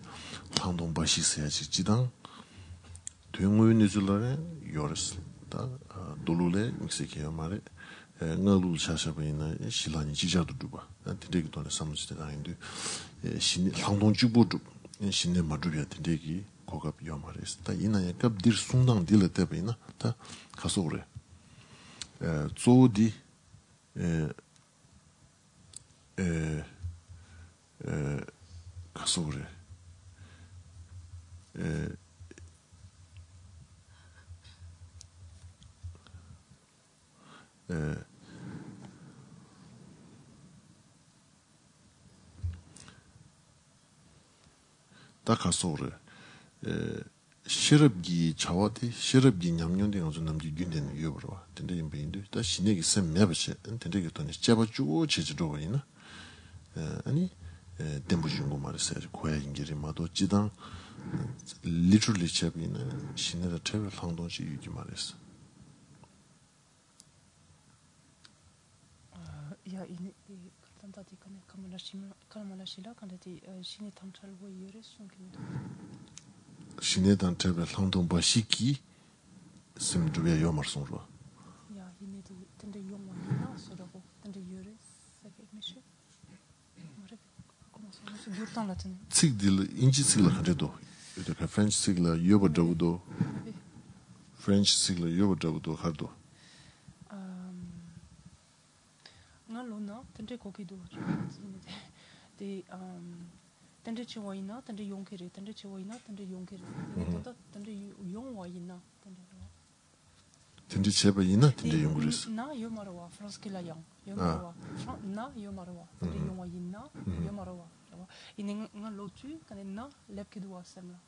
langdong bashi sayaji jidang tuyunguyu nizulare yoris da dolule miksekiya mare ngalul shashabayina shilani jijadu duba tendegi tone samujite dangindi langdong jigbo dub shine madubya tendegi kogab yomares da ina yakab dir sundang dile tebayina da kasogre zo di kasogre 다카소르 시럽기 차와디 시럽기 냠뇽데 가서 남지 균된 유여버와 근데 임베인데 다 신에게 셈 매버시 근데 그랬더니 잡아주고 제주도 보이나 아니 덴부중고 말했어요 고야 인기리 마도 지당 literally 잡이는 신의 트래블 항동지 유지 말했어 Ja, kan dat ik kan maar lasila kan dat die 신의 탐찰고 이유를 숨긴다. 신의 탐찰을 항동 바시기 심두에 요마송로. Ja, 이네디 근데 용만이나 소라고 근데 이유를 세게 미시. 뭐래? comment ça durtant là tenir. 틱딜 인지 sigla 하려도 이렇게 French sigla 요버도도 French sigla 요버도도 하도. Lona, tende kokido. De tende chiwaina, tende yonkere, tende chiwaina, tende yonkere. Tende yongwaina, tende. tende chebaina, tende yongres. Na yomarwa, France que la yang. Yomarwa. Na yomarwa, tende yongwaina, yomarwa. Ine ngalotu, kane na lepkedwa semla.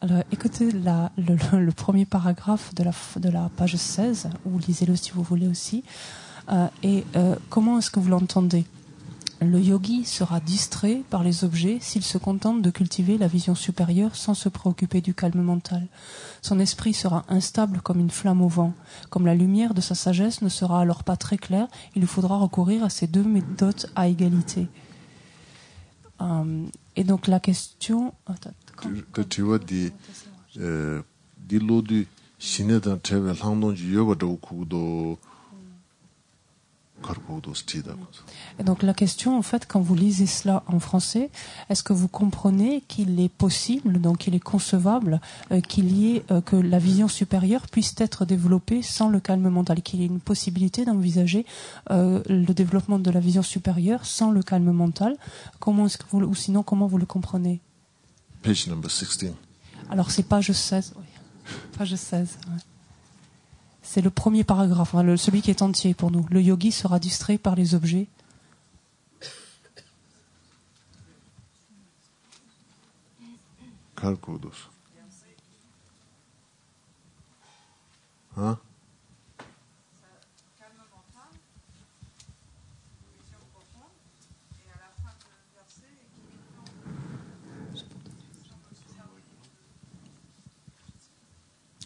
Alors, écoutez le premier paragraphe de la page 16, ou lisez-le si vous voulez aussi. Comment est-ce que vous l'entendez? Le yogi sera distrait par les objets s'il se contente de cultiver la vision supérieure sans se préoccuper du calme mental. Son esprit sera instable comme une flamme au vent. Comme la lumière de sa sagesse ne sera alors pas très claire, il lui faudra recourir à ces deux méthodes à égalité. Et donc la question tu vois di lodi shinedan travel handonji yobodo kudo karbodo stida. Et donc la question en fait quand vous lisez cela en français, est-ce que vous comprenez qu'il est possible, donc qu'il est concevable qu'il y ait que la vision supérieure puisse être développée sans le calme mental, qu'il y ait une possibilité d'envisager le développement de la vision supérieure sans le calme mental? Comment est-ce que vous, ou sinon comment vous le comprenez? Page number 16. Alors c'est page 16, oui. Page 16. Ouais. C'est le premier paragraphe, hein, celui qui est entier pour nous. Le yogi sera distrait par les objets. Calculos. Hein?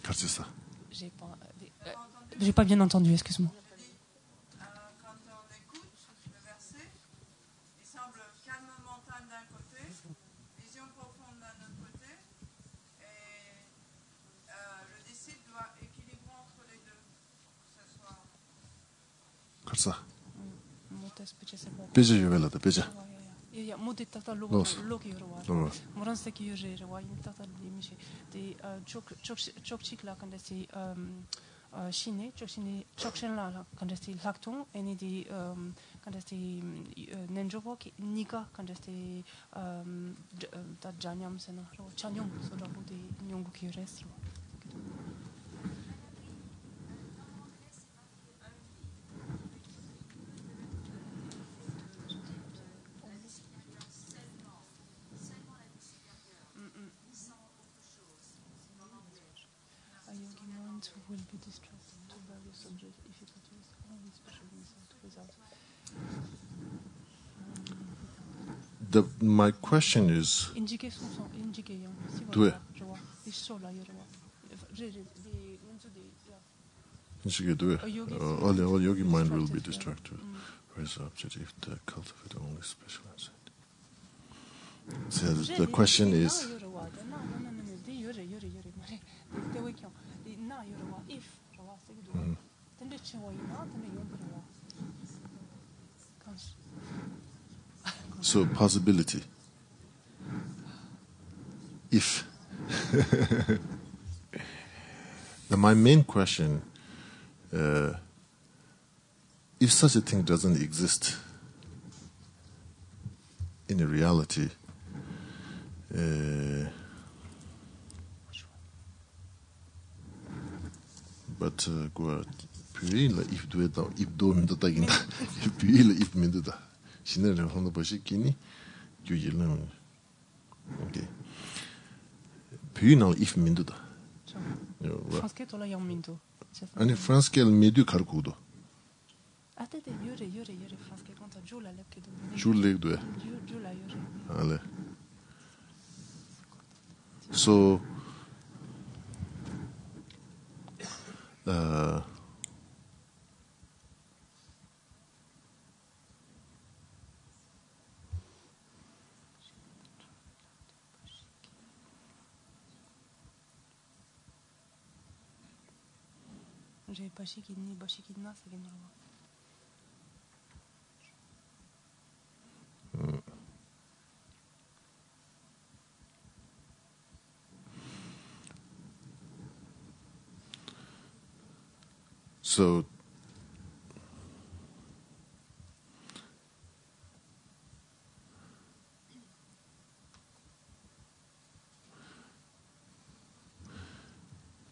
Qu'est-ce que c'est ça? J'ai pas bien entendu, excuse-moi. Quand on écoute le verset, il semble calme mental d'un côté, vision profonde d'un autre côté, et le disciple doit équilibrer entre les deux, que ce soit... Qu'est-ce que c'est ça? Page yuvelada, page. Ja, moet dit dat loki hoor. Moran stek yure wa in dat limiche. De chokchik la kan desi chine, chokshen la kan desi lacton en di kan desi nenjobo ki nika kan desi dat janyam sena ro chanyong so da bu de nyongu ki restro. Will be distracted to various subjects if it is only special result. My question is. All yogi mind will be distracted. Where's the object if the cultivate only special insight? So the question is. So possibility. If. Now my main question, if such a thing doesn't exist in a reality, but go puis la if doit dans if do min da gin puis la if min da 신의 혼도 보시기니 유일은 OK puis non if min da français to la yang minto 아니 프랑스kel 메두 카르고도 attendez yure français quand tu joues la lepke do 줄레도 joue la yure allez so j'ai bashikidna c'est bien normal. So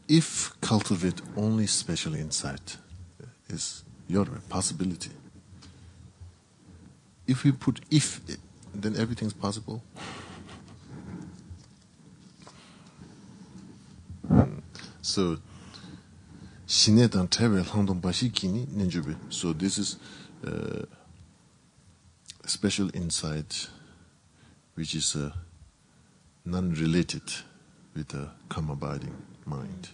if cultivate only special insight is your possibility. If we put if, then everything's possible. So 신에단 travel 항동 바시키니 ninjubi. So this is special insight which is non-related with a calm abiding mind.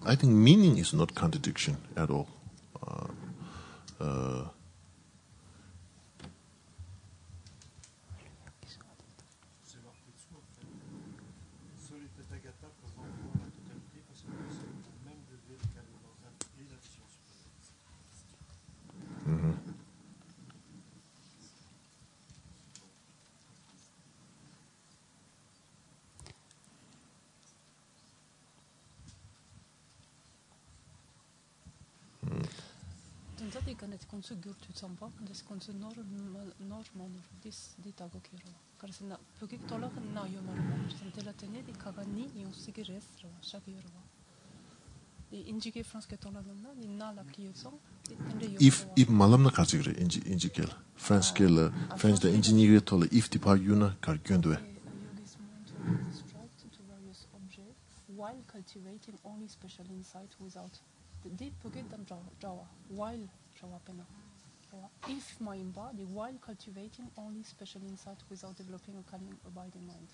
I think meaning is not contradiction at all. Det kan ett konso gurt ut som bak, det konso normal dit agokiro. Karsina pukik tolak na yomar, som telatene di kagani yon sigres shakiro. Di injike franske tolanna di nala kiyosong. If malamna karsigre injikel franskel French the engineer tola if di par yuna kar göndwe. While cultivating only special insight without the deep pocket them jawa while jawa pena if my body while cultivating only special insight without developing a calming abiding mind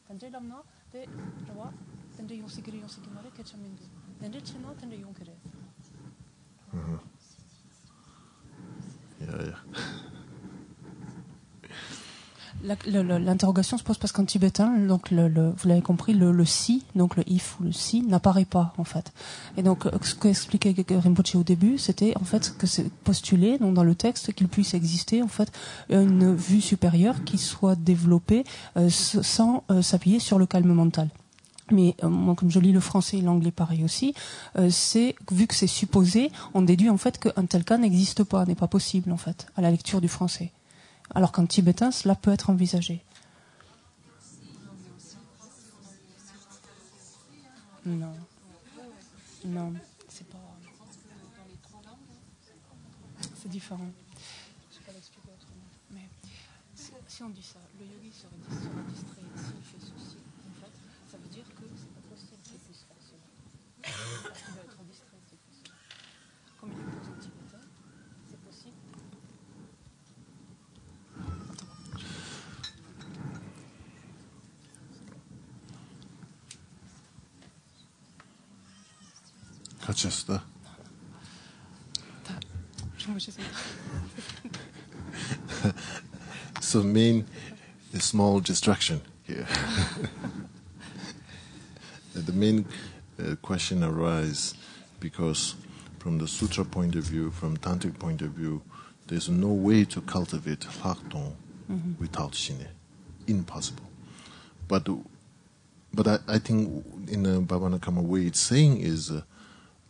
tande lamna de jawa tande yosigiri mare kechamindu tande chena tande yonkere Yeah. L'interrogation se pose parce qu'en tibétain, donc vous l'avez compris, le si, donc le if ou le si, n'apparaît pas en fait. Et donc ce qu'expliquait Rinpoche au début, c'était en fait que c'est postulé donc dans le texte qu'il puisse exister en fait une vue supérieure qui soit développée sans s'appuyer sur le calme mental. Mais moi, comme je lis le français et l'anglais pareil aussi, c'est vu que c'est supposé, on déduit en fait qu'un tel cas n'existe pas, n'est pas possible en fait à la lecture du français. Alors qu'en tibétain, cela peut être envisagé. Non, c'est pas. C'est différent. Je ne vais pas l'expliquer autrement. Mais si on dit ça, le yogi sera distrait s'il fait ceci, en fait, ça veut dire que c'est pas possible qu'il puisse faire cela. Parce qu'il va être distrait s'il fait cela. Comme il est posé en tibétain, c'est possible. Kachasta. So a small distraction here. The main question arises because from the sutra point of view, from tantric point of view, there's no way to cultivate lakdong without shine. Impossible. But but I think in Baba Nakama way it's saying is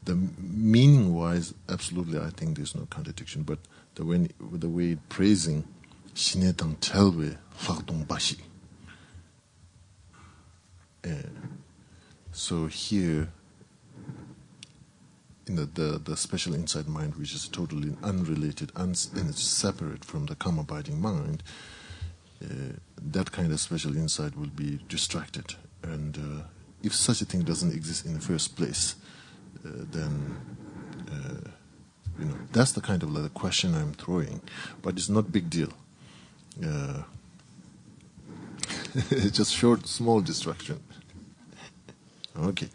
the meaning wise absolutely I think there's no contradiction, but the way it praising 신에당 텔웨 활동바시. So here the special insight mind, which is totally unrelated and it's separate from the calm abiding mind, that kind of special insight will be distracted. And if such a thing doesn't exist in the first place, then that's the kind of like question I'm throwing. But it's not big deal. It's just short, small distraction. Okay,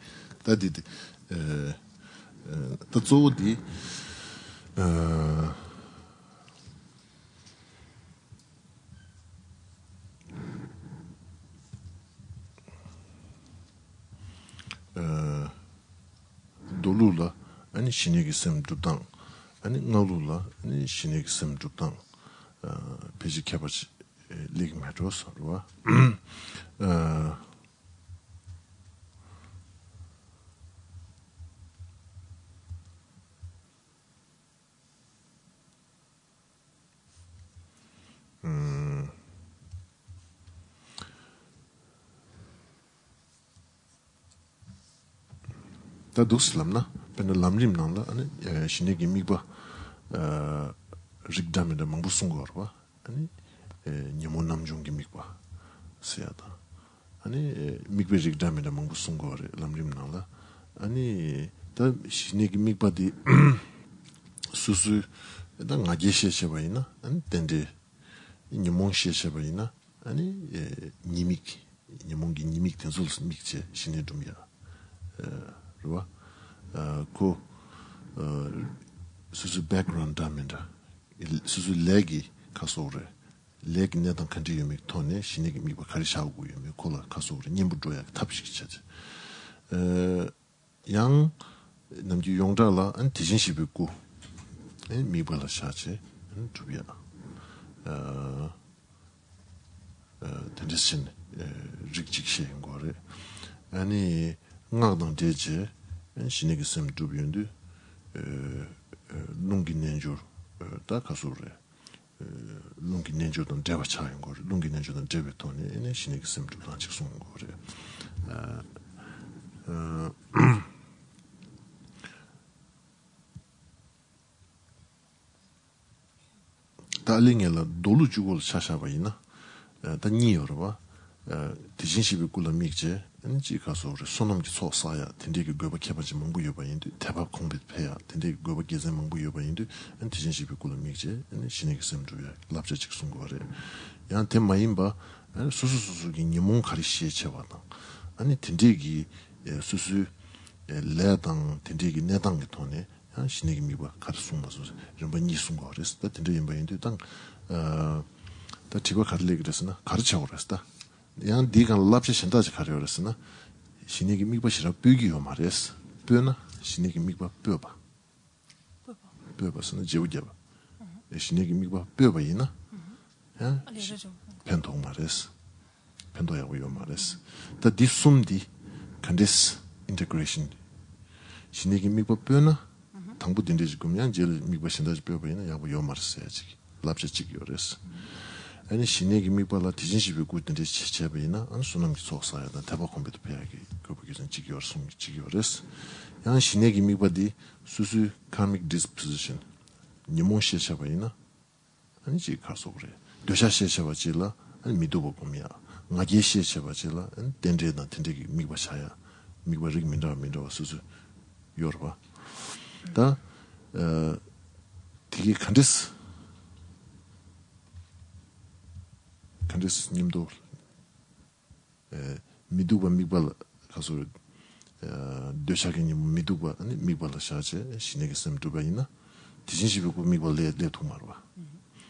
that did. That's all the. Dolula, ani shinigi sem dudang, ani ngalula, ani shinigi sem dudang, peji kabach lig metros, rwa. Da duslamna pena lamrim nangla ani shinegi migba rigdame da mangusungorwa ani nyamo namjungi migba siyada ani migbe rigdame da mangusungore lamrim nangla ani da shinegi migba di susu da ngage shechebayina ani tende nyamon shechebayina ani nimik nyamongi nimik tenzul mikche shinedumya rwa ko susu background damenda susu legi kasore legi nedan kanti yumi tone shinegi miba karishagu yumi kola kasore nyimbu doya tapshikchaje yang namji yongdala an tijin shibiku miba la shache tubiya tendesin rikchik ngore ani ngagdang deje shinegi sem dubyendu lungi nenjur da kasure lungi nenjur dan deba chayin gore lungi nenjur dan debe toni ene shinegi sem dubdan chiksun gore da alingela dolu jugol shashabayina da niyorwa dijin시비 kula mikje 지 가서 손놈기 소사야 텐디기 고바 개바지 망부 요바인데 대박 공빛 패야 텐디기 고바 계제 망부 요바인데 엔티진시비 kula mikje ene 신에게 셈주야 랍제 직sun 거래 양 테마임바 수수수수기 니몬 카리시에 쳐와다 아니 텐디기 수수 레당 텐디기 내당게 돈에 양 신에게 미바 카르sun 마서 좀 니순 거래스 텐디 임바인데 땅다 티바 카르레 그랬으나 가르쳐 그랬다 양 디가 랍제 신다지 가려랬으나 신에게 미바시라 뷰기요 말했어. 뷰나 신에게 미바 뷰바. 뷰바스는 제우제바. 신에게 미바 뷰바이나. 야. 펜도 말했어. 펜도야고요 말했어. 다 디숨디 컨디스 인테그레이션. 신에게 미바 뷰나 당부 딘데지 그러면 제일 미바 신다지 뷰바이나 야고 요 말했어야지. 랍제 찍이요랬어. 아니 신에게 미발라 디진시비 고든데 치체베이나 안 수능 속사야다 대박 컴퓨터 배하기 그거기선 지기어스 지기어스 양 신에게 미바디 수수 karmic disposition 니몬시 샤바이나 아니 지 가서 그래 도샤시 샤바질라 아니 미도보 보미야 나게시 샤바질라 안 덴데나 덴데기 미바샤야 미바릭 민다 수수 요르바 다 되게 간데스 님도 미두바 미발 가서 되샤기님 미두바 아니 미발 샤제 신에게 셈 두바이나 디진시비고 미발 레 통마르바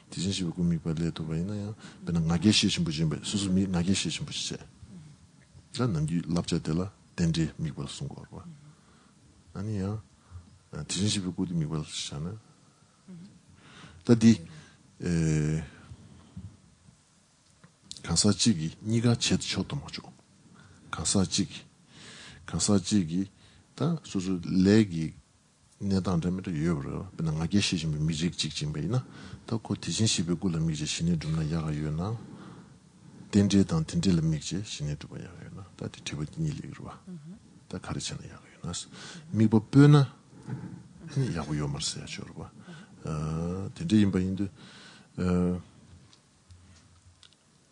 디진시비고 미발 레 두바이나야 베나 나게시 심부진 수수미 나게시 심부시제 난 남기 랍자텔라 덴디 미발 송거바 아니야 디진시비고 미발 샤나 다디 간사치기 니가 제쳐도 뭐죠 kansaji 다 소소 레기 내단점에도 유효로 그냥 나게 시즘 뮤직 직진배나 또그 대신 시비고를 뮤직 신이 좀나 야가요나 덴제단 덴젤 뮤직 신이 좀 야가요나 다 뒤집어진 일이로 다 가르치는 야가요나 미보 뼈나 야고요 말세야 줘봐 덴제 임바인데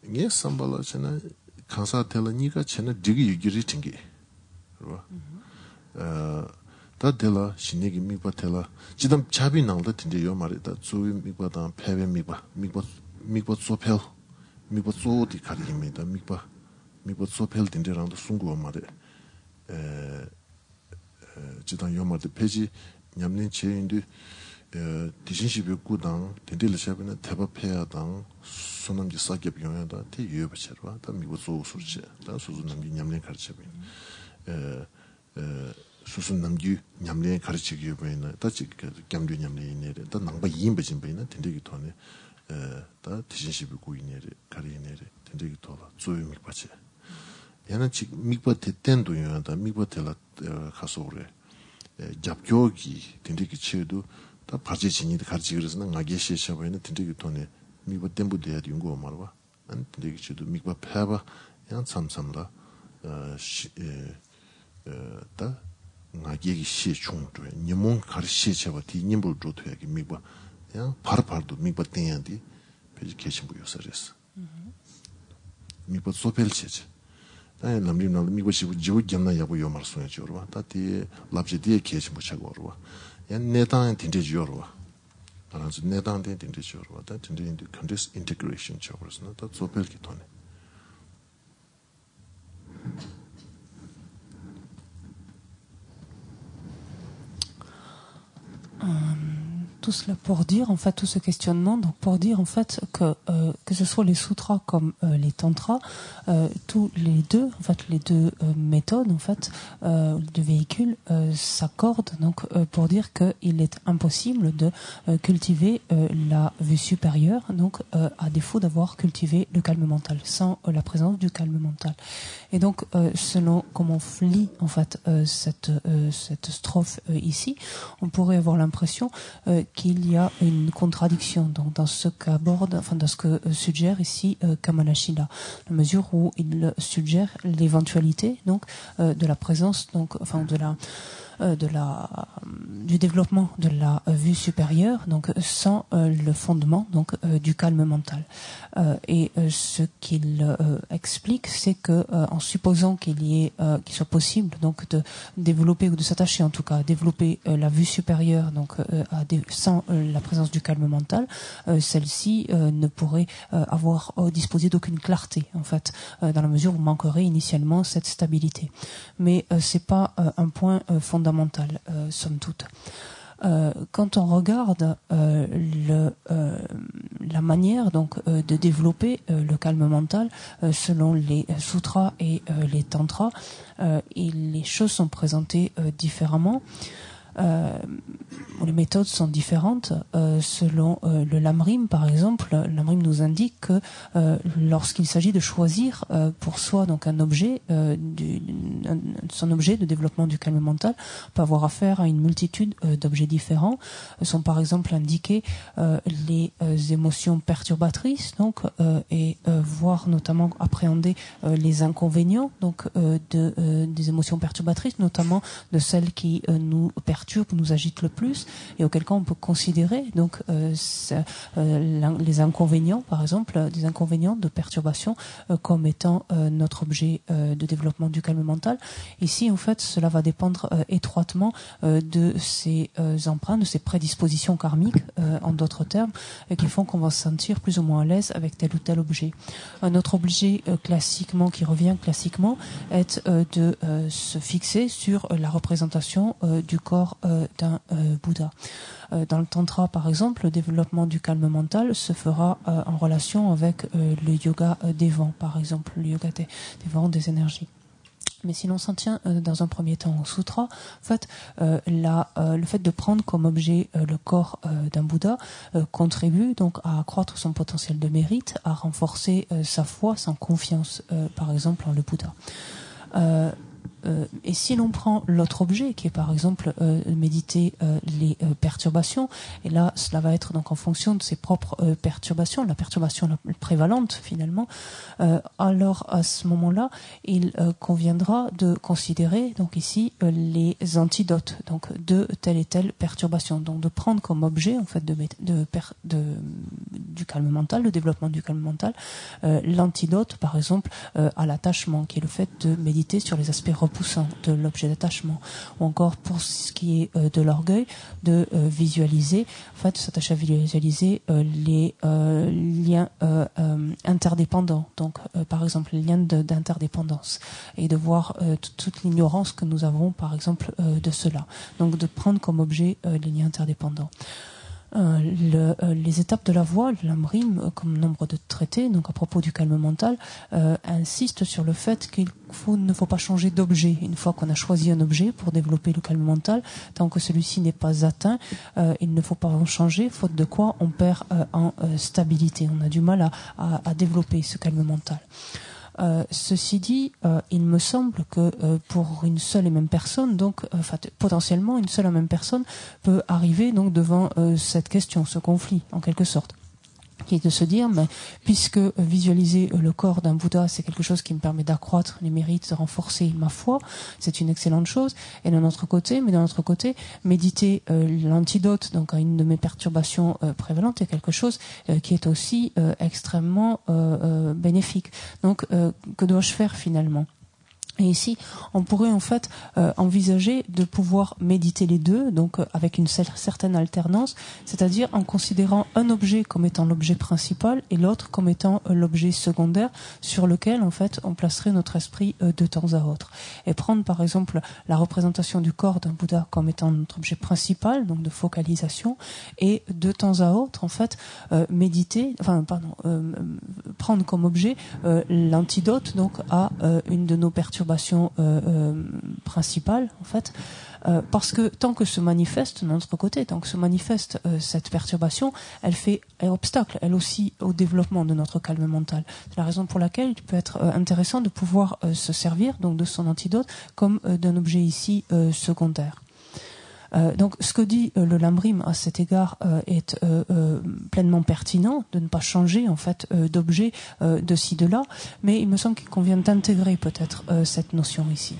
이게 삼발라잖아 kansa tela niga chena digi yugiri tingi ro ta tela shinegi migba tela jidam chabi nangda tinde yo mari ta zuwi migba da pewe migba sopel migba zo di kari imi da migba sopel tinde rangda sungu mari jidam yo mari peji nyamlin che indi 디신시비 구당 덴딜샤비나 테바페야당 소남지 사격 용야다 티 유여버처럼 다 미고 소수르지 다 수수남기 냠내 가르쳐비 수수남기 냠내 가르치기 보이나 다 지금 겸류 냠내 이내래 다 낭바 이인버진 보이나 덴데기 토네 다 디신시비 구이내래 가리내래 덴데기 토라 조이 미바체 야나 지금 미바테 텐도 용야다 미바텔라 가서 오래 잡교기 덴데기 치도 다 바지진이도 같이 그래서는 나게 시셔버는 딘데기 돈에 미버 템부대야 연구 말봐 안 딘데기 주도 미버 패바 양 참참라 다 나게 시 중도 니몬 가르시 쳐봐 디님불 조토야기 미버 양 바르바르도 미버 땡야디 베지 계신 부여서랬어 미버 소펠체지 다 남림나 미버 시 지우 겸나 야고 요 말씀해 줘봐 다디 랍제디에 계신 부차고 와 내단 딘데지요로 알아서 내단 딘데지요로 다 딘데 컨디스 인테그레이션 저버스나 다 소펠기 돈에 Tout cela pour dire, en fait, tout ce questionnement, donc pour dire en fait que ce soit les sutras comme les tantras, tous les deux, en fait, les deux méthodes, en fait, de véhicules s'accordent donc pour dire qu'il est impossible de cultiver la vue supérieure, donc à défaut d'avoir cultivé le calme mental, sans la présence du calme mental. Et donc, selon comment on lit en fait cette strophe ici, on pourrait avoir l'impression qu'il y a une contradiction donc dans ce qu'aborde, enfin dans ce que suggère ici Kamalashila, la mesure où il suggère l'éventualité donc de la présence donc enfin du développement de la vue supérieure, donc sans le fondement donc du calme mental. Et ce qu'il explique, c'est que en supposant qu'il soit possible donc de développer ou de s'attacher en tout cas à développer la vue supérieure donc sans la présence du calme mental, celle-ci ne pourrait avoir disposé d'aucune clarté en fait, dans la mesure où manquerait initialement cette stabilité. Mais c'est pas un point fondamental. Somme toute. Quand on regarde la manière donc de développer le calme mental selon les sutras et les tantras, les choses sont présentées différemment. Les méthodes sont différentes selon le Lamrim par exemple. Lamrim nous indique que lorsqu'il s'agit de choisir pour soi donc un objet, son objet de développement du calme mental, on peut avoir affaire à une multitude d'objets différents. Sont par exemple indiqués les émotions perturbatrices donc et voir notamment appréhender les inconvénients donc des émotions perturbatrices, notamment de celles qui nous perturbent, nous agite le plus et auquel cas on peut considérer donc les inconvénients, par exemple des inconvénients de perturbation comme étant notre objet de développement du calme mental. Ici en fait cela va dépendre étroitement de ces empreintes, de ces prédispositions karmiques en d'autres termes, qui font qu'on va se sentir plus ou moins à l'aise avec tel ou tel objet. Un autre objet classiquement qui revient classiquement est de se fixer sur la représentation du corps d'un Bouddha. Dans le tantra par exemple, le développement du calme mental se fera en relation avec le yoga des vents par exemple, le yoga des vents, des énergies. Mais si l'on s'en tient dans un premier temps au sutra, en fait, le fait de prendre comme objet le corps d'un Bouddha contribue donc à accroître son potentiel de mérite, à renforcer sa foi, sa confiance, par exemple en le Bouddha. Et si l'on prend l'autre objet, qui est par exemple méditer les perturbations, et là cela va être donc en fonction de ses propres perturbations, la perturbation la plus prévalente finalement, alors à ce moment-là, il conviendra de considérer donc ici les antidotes donc de telle et telle perturbation, donc de prendre comme objet en fait du calme mental, le développement du calme mental, l'antidote par exemple à l'attachement, qui est le fait de méditer sur les aspects repoussant de l'objet d'attachement, ou encore pour ce qui est de l'orgueil, de visualiser, en fait, s'attacher à visualiser les liens interdépendants, donc par exemple les liens d'interdépendance, et de voir toute l'ignorance que nous avons par exemple de cela, donc de prendre comme objet les liens interdépendants. Les étapes de la voie, l'Amrim, comme nombre de traités, donc à propos du calme mental, insiste sur le fait qu'il ne faut pas changer d'objet. Une fois qu'on a choisi un objet pour développer le calme mental, tant que celui-ci n'est pas atteint, il ne faut pas en changer, faute de quoi on perd en stabilité. On a du mal à développer ce calme mental. Ceci dit, il me semble que pour une seule et même personne, donc potentiellement une seule et même personne peut arriver donc devant cette question, ce conflit en quelque sorte, qui est de se dire, mais puisque visualiser le corps d'un Bouddha, c'est quelque chose qui me permet d'accroître les mérites, de renforcer ma foi, c'est une excellente chose. Et d'un autre côté, méditer l'antidote, donc à une de mes perturbations prévalentes, est quelque chose qui est aussi extrêmement bénéfique. Donc, que dois-je faire finalement ? Et ici, on pourrait en fait envisager de pouvoir méditer les deux, donc avec une certaine alternance, c'est-à-dire en considérant un objet comme étant l'objet principal et l'autre comme étant l'objet secondaire sur lequel en fait on placerait notre esprit de temps à autre. Et prendre par exemple la représentation du corps d'un Bouddha comme étant notre objet principal, donc de focalisation, et de temps à autre en fait prendre comme objet l'antidote donc à une de nos perturbations principale en fait, parce que tant que se manifeste de notre côté, tant que se manifeste cette perturbation, elle fait obstacle elle aussi au développement de notre calme mental. C'est la raison pour laquelle il peut être intéressant de pouvoir se servir donc de son antidote comme d'un objet ici secondaire. Donc, ce que dit le Lamrim à cet égard est pleinement pertinent, de ne pas changer en fait d'objet de ci de là, mais il me semble qu'il convient d'intégrer peut-être cette notion ici.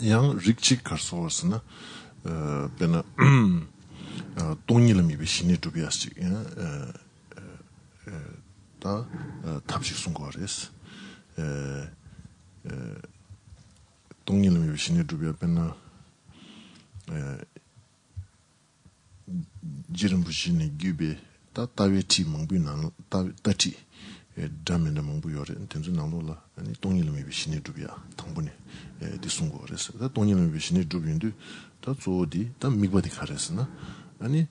Yang rikchik karsowasna bena tongilam ibe shine dubias ta tabshik sungores tongilam ibe shine dubia bena jirambushine gyube ta taweti mangbu nan tati damena mangbu yore tenzu nanglola ani tongilam ibe shine dubia tangbune di sungores ta tongilam ibe shine dubindu ta zodi ta migbadi karesna ani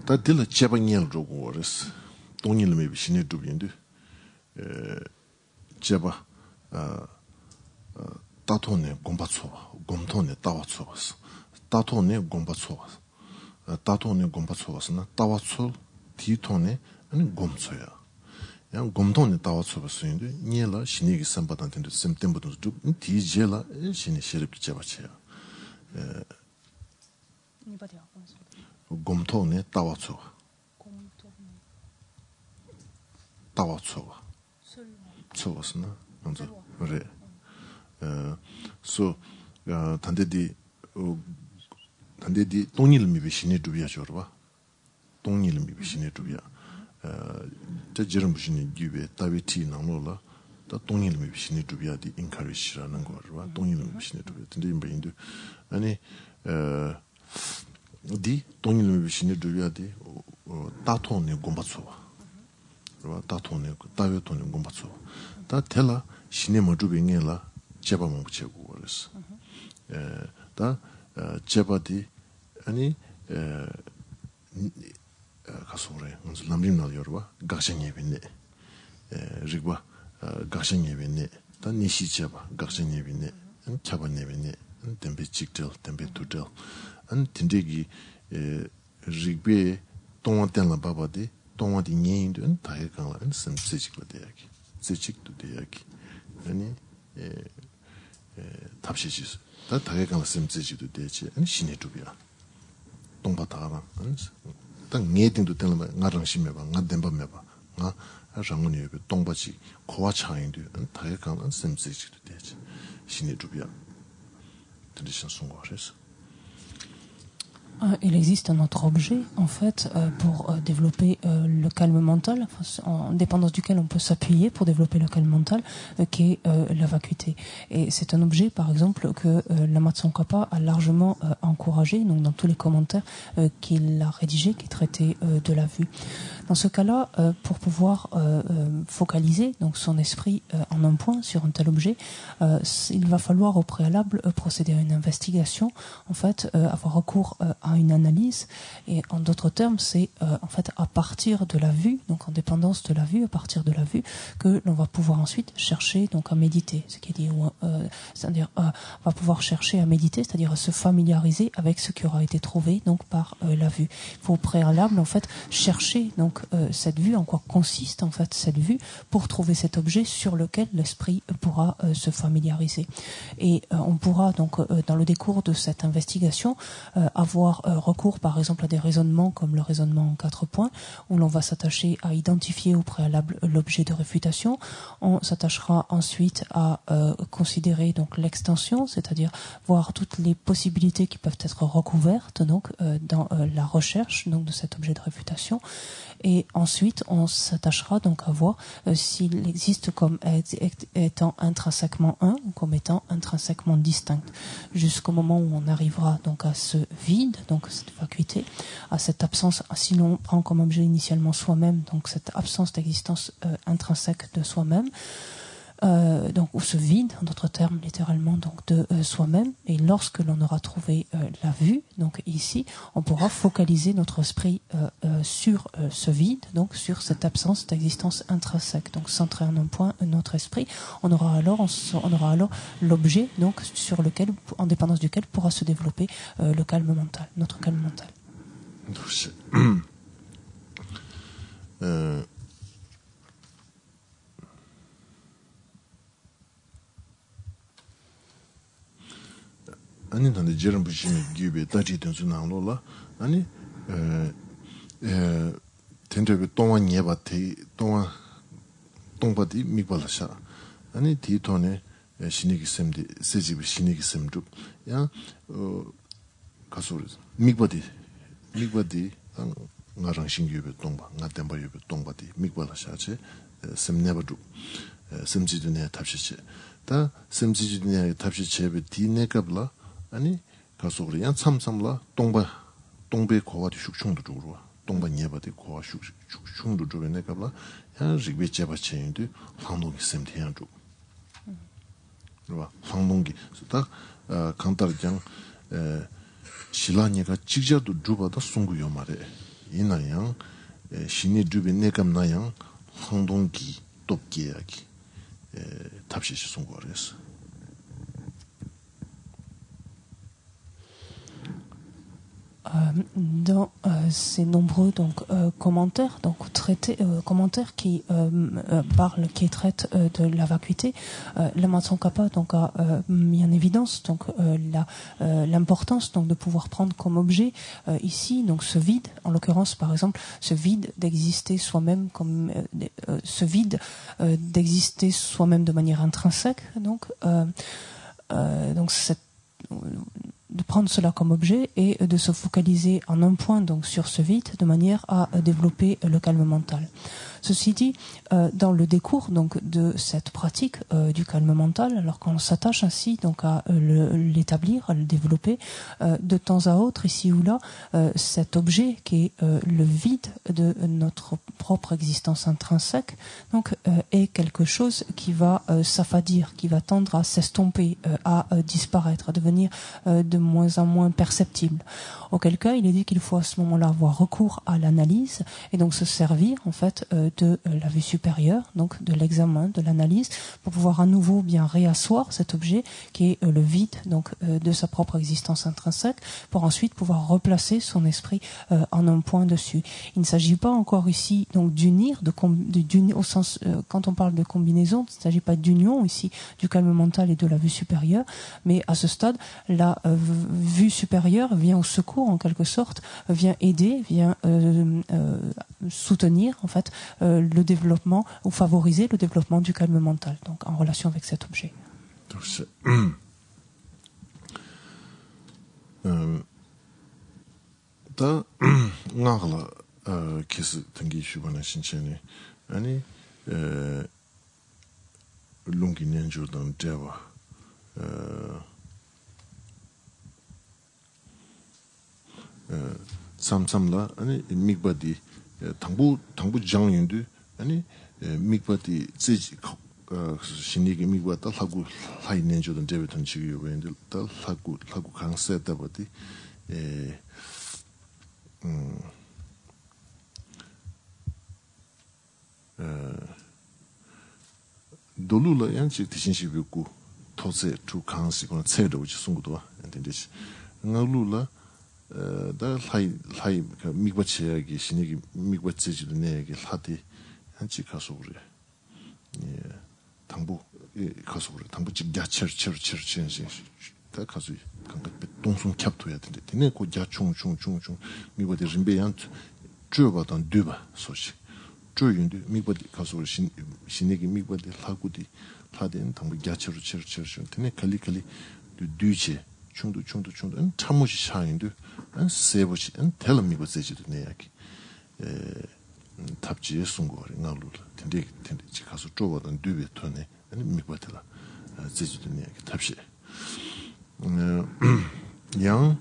다 딜라 제방이를 주고 그랬어. 돈이를 매비 신의 두빈데 제바 따톤에 공바초 곰톤에 따와초 봤어. 따톤에 공바초 봤어. 따톤에 공바초 봤으나 따와초 디톤에 아니 곰초야. 양 곰톤에 따와초 봤으인데 니엘라 신이기 삼바단데 셈템부도 두 디젤라 신이 시럽기 제바치야. Anybody 곰톤에 따와초. 따와초. 초was나 먼저 그래. so 단데디 돈일 미비시네 두비야 저러봐. 돈일 미비시네 두비야. 저 저런 무슨 기회 다비티 나노라. 다 돈일 미비시네 두비야디 encourage라는 거라. 돈일 미비시네 두비야. 근데 임바인도 아니 디 돈일 미비시네 두비야디 따톤네 곰바초와. 다톤네 다베톤네 곰바초. 다 텔라 신의 모두빙에라 제바 몽부체고 그랬어. 다 제바디 아니 가소래 먼저 남림날 열어 각생예비네 rigwa 각생예비네 다 니시자바 각생예비네 차반예비네 템베 직절 템베 투절 안 틴데기 rigbe 동안때나 바바디 동안디 녀인든 다해강은 심지직로 돼야기 지직도 돼야기 아니 탑시지스 다 다해강은 심지직도 되지 아니 신의 두비야 동바다랑 딱 녀딩도 되는 나랑 심해봐 나 덴바매봐 나 장문이 동바지 고와 차인도 다해강은 심지직도 되지 신의 두비야 tradition songoreuse. Il existe un autre objet, en fait, pour développer le calme mental, en dépendance duquel on peut s'appuyer pour développer le calme mental, qui est la vacuité. Et c'est un objet, par exemple, que Lama Tsongkhapa a largement encouragé, donc dans tous les commentaires qu'il a rédigés, qui traitaient de la vue. Dans ce cas-là, pour pouvoir focaliser donc son esprit en un point sur un tel objet, il va falloir au préalable procéder à une investigation, en fait, avoir recours à une analyse, et en d'autres termes, c'est en fait à partir de la vue, donc en dépendance de la vue, à partir de la vue, que l'on va pouvoir ensuite chercher donc à méditer, ce qui est dit, c'est-à-dire va pouvoir chercher à méditer, c'est-à-dire à se familiariser avec ce qui aura été trouvé donc par la vue. Il faut au préalable en fait chercher donc cette vue, en quoi consiste en fait cette vue, pour trouver cet objet sur lequel l'esprit pourra se familiariser. Et on pourra donc dans le décours de cette investigation avoir recours par exemple à des raisonnements comme le raisonnement en 4 points, où l'on va s'attacher à identifier au préalable l'objet de réfutation. On s'attachera ensuite à considérer donc l'extension, c'est-à-dire voir toutes les possibilités qui peuvent être recouvertes donc dans la recherche donc de cet objet de réfutation. Et ensuite, on s'attachera donc à voir s'il existe comme étant intrinsèquement un ou comme étant intrinsèquement distinct, jusqu'au moment où on arrivera donc à ce vide, donc cette vacuité, à cette absence, si l'on prend comme objet initialement soi-même, donc cette absence d'existence intrinsèque de soi-même, donc ou ce vide, en d'autres termes littéralement donc de soi-même. Et lorsque l'on aura trouvé la vue, donc ici, on pourra focaliser notre esprit sur ce vide, donc sur cette absence d'existence intrinsèque, donc centré en un point notre esprit. On aura alors l'objet donc sur lequel, en dépendance duquel, pourra se développer le calme mental, notre calme mental. 아니 근데 저런 부심이 기베 다지 된수 나올라 아니 텐데베 동안 예바테 동바디 미발샤 아니 디톤에 신이기 셈디 세지비 신이기 셈도 야 가소르 미바디 나랑 신기베 동바 나템바유베 동바디 미발샤체 셈네바도 셈지드네 탑시체 다 셈지드네 탑시체베 디네갑라 아니 가소리 양 참삼라 동배 고와디 숙충도 주로 동바 예바디 고와 숙충도 주로 내가블라 야 리베 제바체인데 황동이 셈티양 주 그봐 황동기 딱 간tar장 실라니가 직자도 주바다 송구요 말에 이나양 신이 주베 내감나양 황동기 돕기야기 탑시시 송구하랬어. Dans ces nombreux donc commentaires, donc commentaires qui parlent, qui traitent de la vacuité, Lama Tsongkhapa donc a mis en évidence donc l'importance donc de pouvoir prendre comme objet ici donc ce vide, en l'occurrence par exemple ce vide d'exister soi-même comme ce vide d'exister soi-même de manière intrinsèque, donc de prendre cela comme objet et de se focaliser en un point donc sur ce vide de manière à développer le calme mental. Ceci dit, dans le décours donc de cette pratique du calme mental, alors qu'on s'attache ainsi donc à l'établir, à le développer, de temps à autre, ici ou là, cet objet qui est le vide de notre propre existence intrinsèque, donc est quelque chose qui va s'affadir, qui va tendre à s'estomper, à disparaître, à devenir de moins en moins perceptible. Auquel cas, il est dit qu'il faut à ce moment-là avoir recours à l'analyse et donc se servir en fait de la vue supérieure, donc de l'examen, de l'analyse, pour pouvoir à nouveau bien réasseoir cet objet qui est le vide donc de sa propre existence intrinsèque, pour ensuite pouvoir replacer son esprit en un point dessus. Il ne s'agit pas encore ici donc d'unir, d'unir au sens quand on parle de combinaison, il ne s'agit pas d'union ici du calme mental et de la vue supérieure, mais à ce stade, la vue supérieure vient au secours en quelque sorte, vient aider, vient soutenir en fait le développement ou favoriser le développement du calme mental, donc en relation avec cet objet. 다 나글라 키스 등기 주변에 신체니 아니 롱기 년주던 데와 삼삼라 아니 믹바디 당부 장윤도 아니 믹바디 지지 신이게 믹바다 하고 하이 년주던 데부터 지금 웬들 하고 강세다 버디 돌루라 양치 티신시비고 토세 투 칸시고나 체도 지송고도 엔데지 나루라 다 하이 미과치야기 신이기 미과치지도 내게 하디 한치 가서 그래 예 당부 가서 그래 당부 집 야처처 다 가서 강가 동송 캡토야 되는데 되네 고자 총총 미과데 림베얀트 주어바던 두바 소식 주윤도 미과데 가서 신이기 미과데 하고디 하된 당부 야처 되네 칼리칼리 두체 충도 안 참무시 샤인도 안 세보시 안 텔미고 세지도 내야기 탑지에 송고리 나루를 텐데 가서 쪼거든 뒤에 토네 아니 미과텔라 세지도 내야기 탑시 양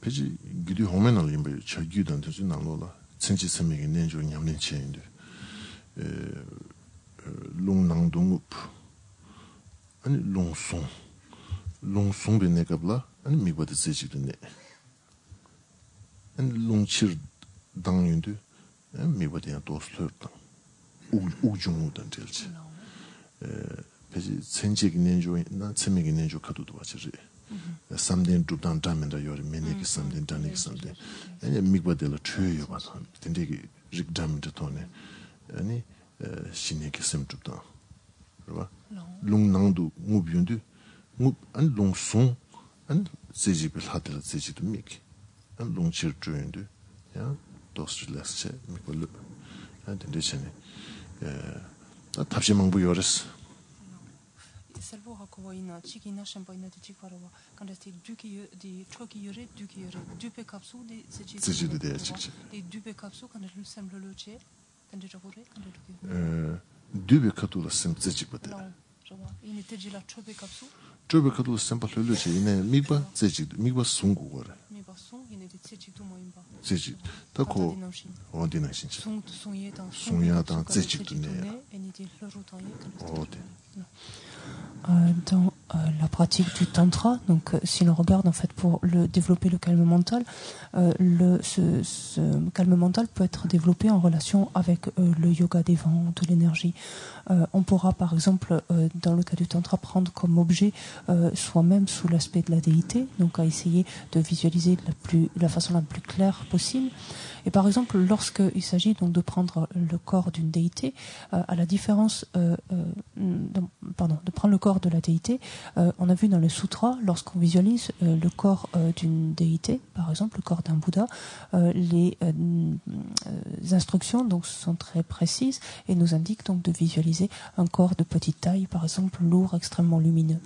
베지 기디 호메널 임베 저기던 되지 나로라 천지 세명이 내조 냠는 체인데 롱낭동읍 아니 롱송 베네갑라 아니 미바데 세지드네 아니 롱치르 당윤도 미바데 도스르다 우중우단 될지 베지 천지기 내조 나 천명이 내조 카도도 와지리 삼된 두단 담면다 요리 메네기 삼된 단이 삼된 아니 미바데라 트여요 봐서 된데기 릭담도 토네 아니 신에게 셈두다 그봐 롱낭도 무비운도 무안 롱송 안 세지빌 하들 세지도 미키 안 롱치르트인도 야 도스레스체 미콜 안 된대체네 다 탑시망부 요레스 Salvo koina chikina champagne de chikwarwa quand c'était du chokiyure du kapsu de 세지도 돼야 직지 du kapsu quand le semble le che quand je voudrais quand je 두베 카토라 셈 세지거든 il était déjà chopé kapsu 두베 카토라 셈 발르르 제네 미바 세지 미바 송고거래 미바 송 il était 세지도 모임바 세지 타코 어디나 진짜 송야당 세지도 네 어디 dans la pratique du tantra, donc si l'on regarde en fait pour développer le calme mental, ce calme mental peut être développé en relation avec le yoga des vents, de l'énergie. On pourra par exemple dans le cas du tantra prendre comme objet soi-même sous l'aspect de la déité, donc à essayer de visualiser de la façon la plus claire possible. Et par exemple, lorsqu'il s'agit donc de prendre le corps d'une déité, à la différence, de prendre le corps de la déité, on a vu dans le sutra, lorsqu'on visualise le corps d'une déité, par exemple le corps d'un Bouddha, les instructions donc sont très précises et nous indiquent donc de visualiser un corps de petite taille, par exemple lourd, extrêmement lumineux.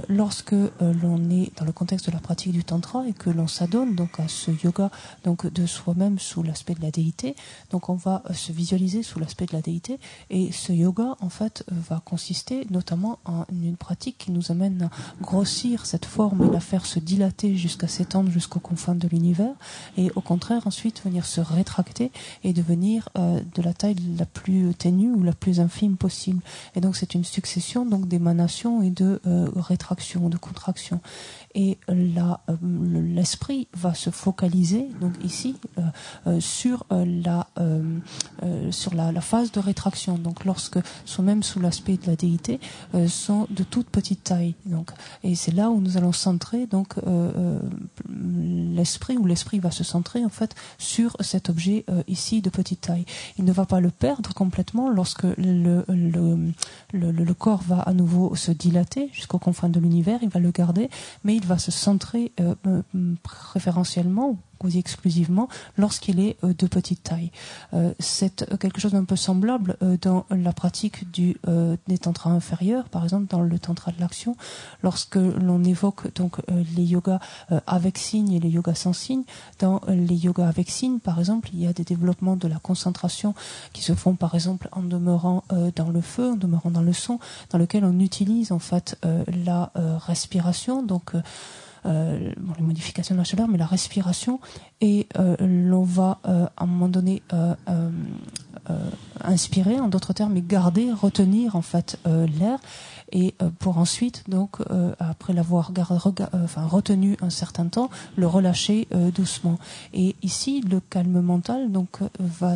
Lorsque l'on est dans le contexte de la pratique du tantra et que l'on s'adonne donc à ce yoga donc de soi-même sous l'aspect de la déité, donc on va se visualiser sous l'aspect de la déité, et ce yoga en fait va consister notamment en une pratique qui nous amène à grossir cette forme et la faire se dilater jusqu'à s'étendre jusqu'aux confins de l'univers, et au contraire ensuite venir se rétracter et devenir de la taille la plus ténue ou la plus infime possible. Et donc c'est une succession donc d'émanations et de rétraction, de contraction. Et l'esprit va se focaliser donc ici sur la phase de rétraction. Donc lorsque sont même sous l'aspect de la déité sont de toute petite taille. Donc et c'est là où nous allons centrer donc l'esprit, où l'esprit va se centrer en fait sur cet objet ici de petite taille. Il ne va pas le perdre complètement lorsque le corps va à nouveau se dilater jusqu'aux confins de l'univers. Il va le garder, mais il va se centrer préférentiellement ou exclusivement lorsqu'il est de petite taille. C'est quelque chose d'un peu semblable dans la pratique des tantras inférieurs, par exemple dans le tantra de l'action, lorsque l'on évoque donc les yogas avec signe et les yogas sans signe. Dans les yogas avec signe, par exemple, il y a des développements de la concentration qui se font par exemple en demeurant dans le feu, en demeurant dans le son, dans lequel on utilise en fait la respiration, donc les modifications de la chaleur, mais la respiration, et l'on va à un moment donné inspirer, en d'autres termes, et garder, retenir en fait l'air, et pour ensuite donc après l'avoir retenu un certain temps, le relâcher doucement. Et ici le calme mental donc va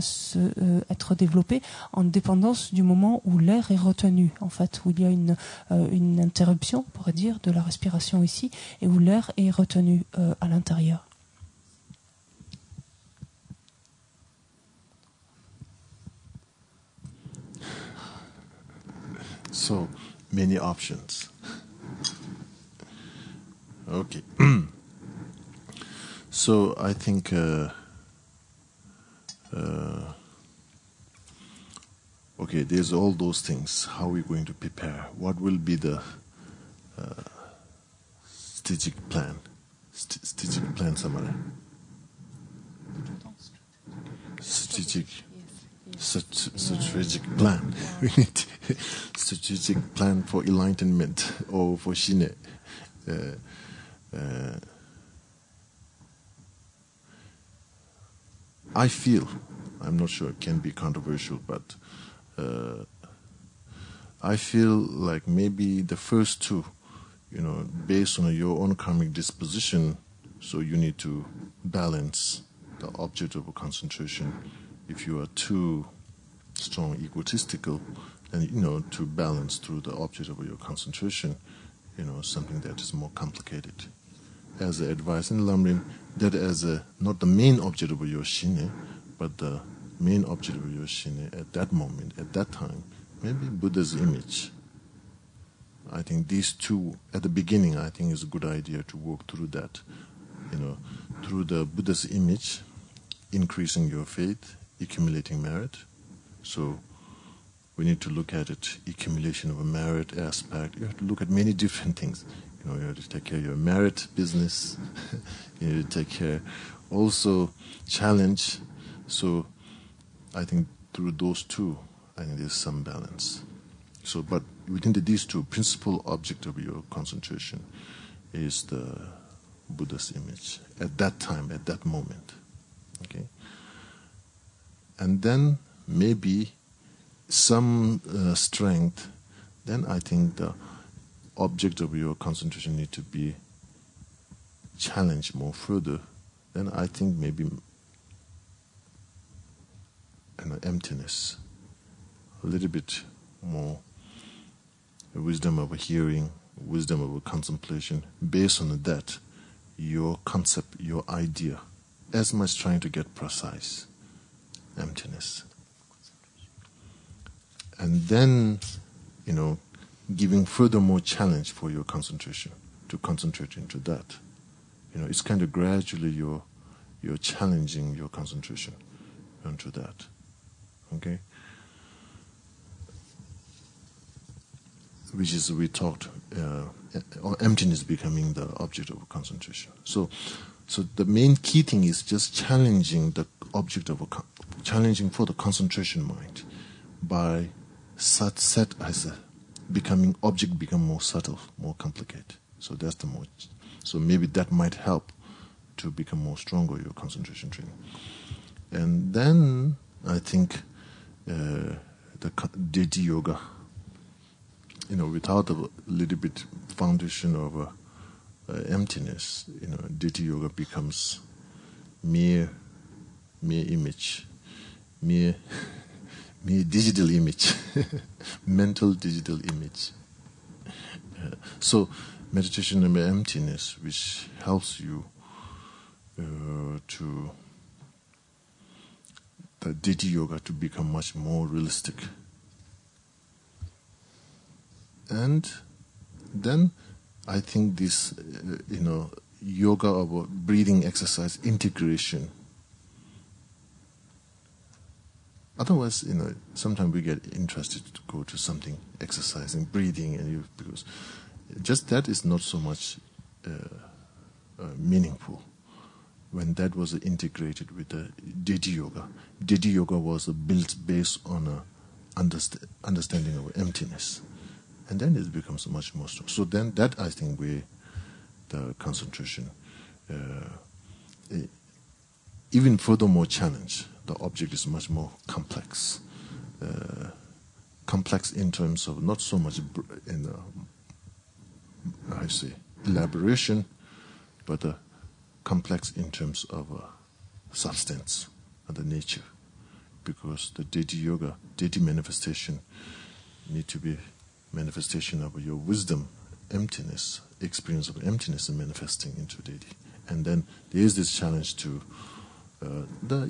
être développé en dépendance du moment où l'air est retenu, en fait, où il y a une interruption, on pourrait dire, de la respiration ici, et où l'air est retenu à l'intérieur. So many options. Okay. So I think okay, there's all those things. How are we going to prepare? What will be the strategic plan? Strategic plan, Samara. Strategic plan. We need strategic plan for enlightenment or for Shine. I feel, I'm not sure, it can be controversial, but I feel like maybe the first two, based on your own karmic disposition, so you need to balance the object of concentration. If you are too strong egotistical, then to balance through the object of your concentration, something that is more complicated. As the advice in Lamrim, that as not the main object of your shine, but the main object of your shine at that moment, at that time, maybe Buddha's image. I think these two at the beginning, I think is a good idea to work through that. Through the Buddha's image, increasing your faith, accumulating merit. So we need to look at it, accumulation of a merit aspect. You have to look at many different things. You have to take care of your merit business. You need to take care also challenge. So I think through those two, I think there's some balance. So, but within these two, principal object of your concentration is the Buddha's image at that time, at that moment. Okay? And then maybe some strength, then I think the object of your concentration need to be challenged more further. Then I think maybe an emptiness, a little bit more wisdom of a hearing, wisdom of a contemplation. Based on that, your concept, your idea, as much trying to get precise, emptiness. And then, giving furthermore challenge for your concentration, to concentrate into that. It's kind of gradually you're challenging your concentration. onto that. Okay? Which is, we talked, emptiness becoming the object of concentration. So the main key thing is just challenging the object of challenging for the concentration mind by set as a becoming object become more subtle, more complicated. So that's the more. So maybe that might help to become more stronger your concentration training. And then I think the Deity Yoga, without a little bit foundation of emptiness, Deity Yoga becomes mere image, mere digital image, mental digital image. So meditation on emptiness, which helps you to the Deity Yoga to become much more realistic. And then I think this, yoga of breathing exercise integration. Otherwise, sometimes we get interested to go to something, exercising, breathing, because just that is not so much meaningful. When that was integrated with the Deity Yoga. Deity Yoga was built based on a understanding of emptiness. And then it becomes much more strong. So then that, I think, where the concentration, even furthermore challenge, the object is much more complex. Complex in terms of not so much elaboration, but complex in terms of substance and the nature. Because the Deity Yoga, Deity manifestation need to be manifestation of your wisdom, emptiness, experience of emptiness and manifesting into Deity. And then there is this challenge to the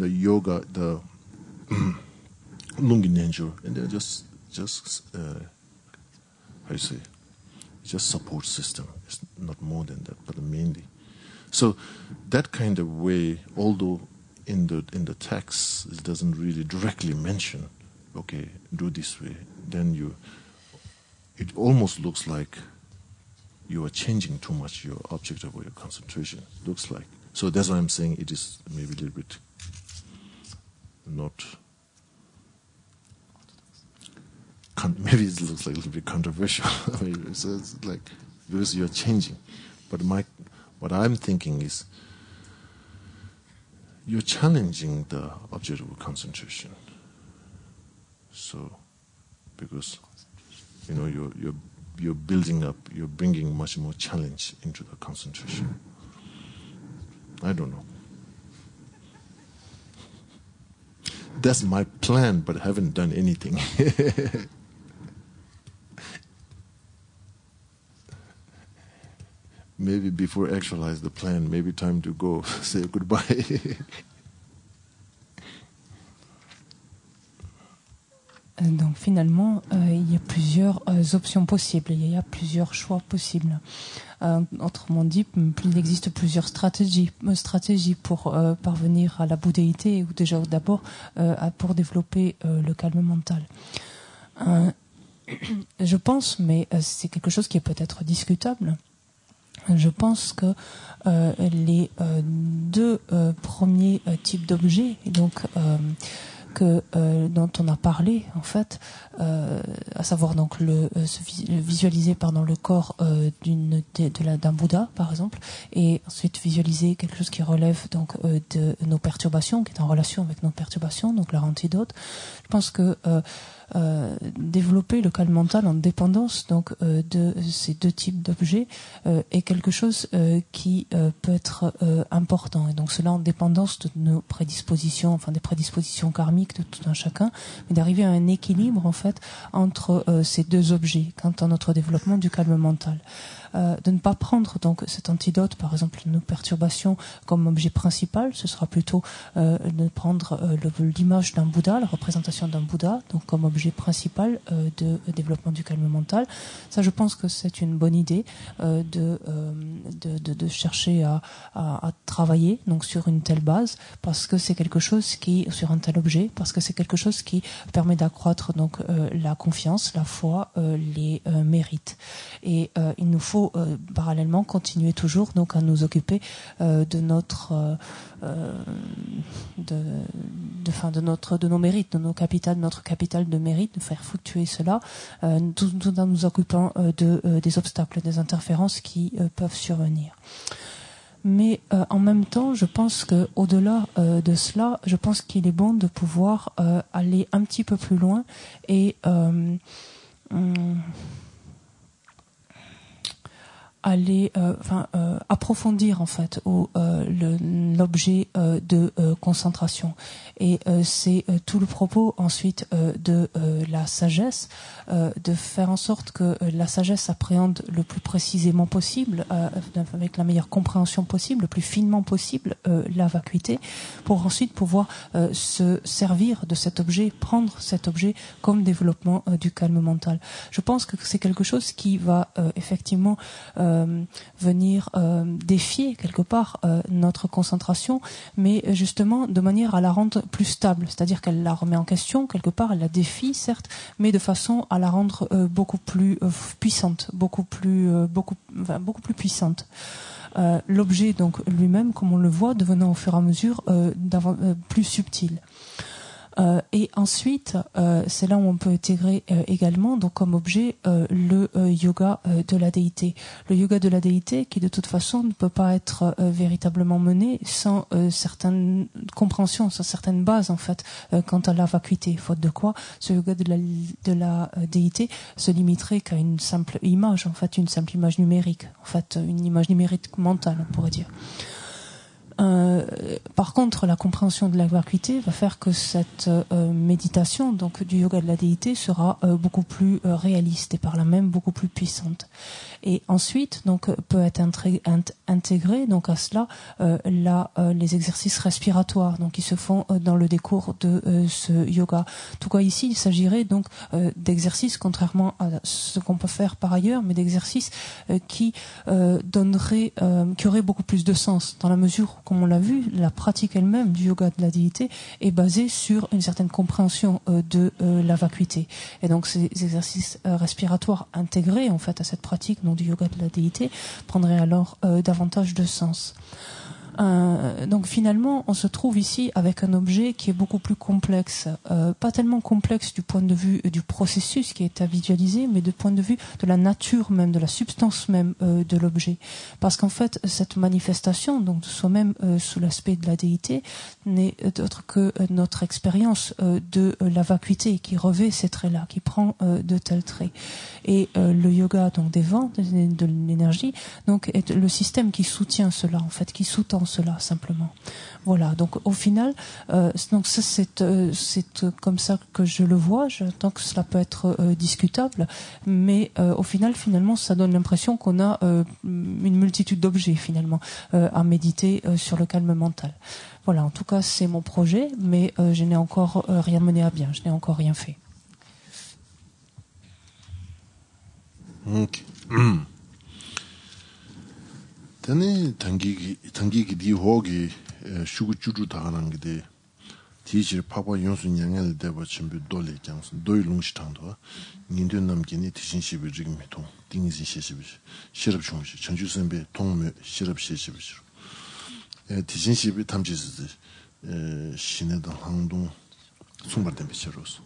yoga, the Lungi Nenjo, and they're just support system. It's not more than that, but mainly. So that kind of way, although in the text it doesn't really directly mention, okay, do this way, then it almost looks like you are changing too much your object of your concentration. Looks like. So that's why I'm saying it is maybe a little bit not. Maybe it looks like a little bit controversial. So it's like because you're changing, but what I'm thinking is you're challenging the object of concentration. So because you're building up, you're bringing much more challenge into the concentration. I don't know. That's my plan, but I haven't done anything. Maybe before I actualize the plan, maybe time to go say goodbye. Donc finalement, il y a plusieurs options possibles, il y a plusieurs choix possibles. Autrement dit, il existe plusieurs stratégies pour parvenir à la bouddhéité, ou déjà d'abord pour développer le calme mental. Je pense, mais c'est quelque chose qui est peut-être discutable, je pense que les deux premiers types d'objets, donc dont on a parlé en fait, à savoir donc visualiser le corps d'un Bouddha par exemple, et ensuite visualiser quelque chose qui relève donc de nos perturbations, qui est en relation avec nos perturbations, donc leur antidote. Je pense que développer le calme mental en dépendance donc de ces deux types d'objets est quelque chose qui peut être important, et donc cela en dépendance de nos prédispositions, enfin des prédispositions karmiques de tout un chacun, mais d'arriver à un équilibre en fait entre ces deux objets quant à notre développement du calme mental. de ne pas prendre donc cet antidote, par exemple nos perturbations, comme objet principal. Ce sera plutôt de prendre l'image d'un Bouddha, la représentation d'un Bouddha, donc comme objet principal de développement du calme mental. Ça, je pense que c'est une bonne idée de chercher à travailler donc sur une telle base, parce que c'est quelque chose qui, sur un tel objet, parce que c'est quelque chose qui permet d'accroître donc la confiance, la foi, les mérites. Et il nous faut parallèlement continuer toujours donc à nous occuper de notre de nos mérites, de notre capital de mérite, de faire fluctuer cela, tout en nous occupant des obstacles, des interférences qui peuvent survenir. Mais en même temps, je pense que au-delà de cela, je pense qu'il est bon de pouvoir aller un petit peu plus loin et aller approfondir en fait l'objet de concentration. Et c'est tout le propos ensuite de la sagesse, de faire en sorte que la sagesse appréhende le plus précisément possible, avec la meilleure compréhension possible, le plus finement possible, la vacuité, pour ensuite pouvoir se servir de cet objet, prendre cet objet comme développement du calme mental. Je pense que c'est quelque chose qui va effectivement venir défier quelque part notre concentration, mais justement de manière à la rendre plus stable, c'est-à-dire qu'elle la remet en question quelque part, elle la défie certes, mais de façon à la rendre beaucoup plus puissante, beaucoup plus puissante. L'objet donc lui-même, comme on le voit, devenant au fur et à mesure plus subtil. Et ensuite, c'est là où on peut intégrer également, donc comme objet, le yoga de la déité. Le yoga de la déité qui, de toute façon, ne peut pas être véritablement mené sans certaines compréhensions, sans certaines bases, en fait, quant à la vacuité. Faute de quoi, ce yoga de la déité se limiterait qu'à une simple image, en fait, une simple image numérique, en fait, une image numérique mentale, on pourrait dire. Par contre, la compréhension de la vacuité va faire que cette méditation, donc du yoga de la déité, sera beaucoup plus réaliste et par là même beaucoup plus puissante. Et ensuite, donc, peut être intégré donc à cela les exercices respiratoires, donc qui se font dans le décours de ce yoga. Tout cas, ici, il s'agirait donc d'exercices, contrairement à ce qu'on peut faire par ailleurs, mais d'exercices qui auraient beaucoup plus de sens, dans la mesure, comme on l'a vu, la pratique elle-même du yoga de la déité est basée sur une certaine compréhension de la vacuité. Et donc, ces exercices respiratoires intégrés en fait à cette pratique du yoga de la déité prendrait alors davantage de sens. Donc finalement, on se trouve ici avec un objet qui est beaucoup plus complexe, pas tellement complexe du point de vue du processus qui est à visualiser, mais du point de vue de la nature même, de la substance même de l'objet. Parce qu'en fait, cette manifestation, donc de soi-même sous l'aspect de la déité, n'est autre que notre expérience de la vacuité qui revêt ces traits-là, qui prend de tels traits. Et le yoga donc des vents, de l'énergie, donc est le système qui soutient cela, en fait, qui sous-tend cela simplement. Voilà. Donc au final, donc ça c'est comme ça que je le vois. J'entends que cela peut être discutable, mais au final, finalement, ça donne l'impression qu'on a une multitude d'objets finalement à méditer sur le calme mental. Voilà. En tout cas, c'est mon projet, mais je n'ai encore rien mené à bien. Je n'ai encore rien fait. Okay. Tene tangi di hogi shugu chuju taganang de teacher papa yonsu nyangel deba chimbe dole jangs doi lungshi tangdo ngindu namgini tishin shibi jigmi tong dingizi sheshibi shirab chungshi chanju sembe tongme shirab sheshibi tishin shibi tamchisizi shineda hangdong sungbar dembe shirosu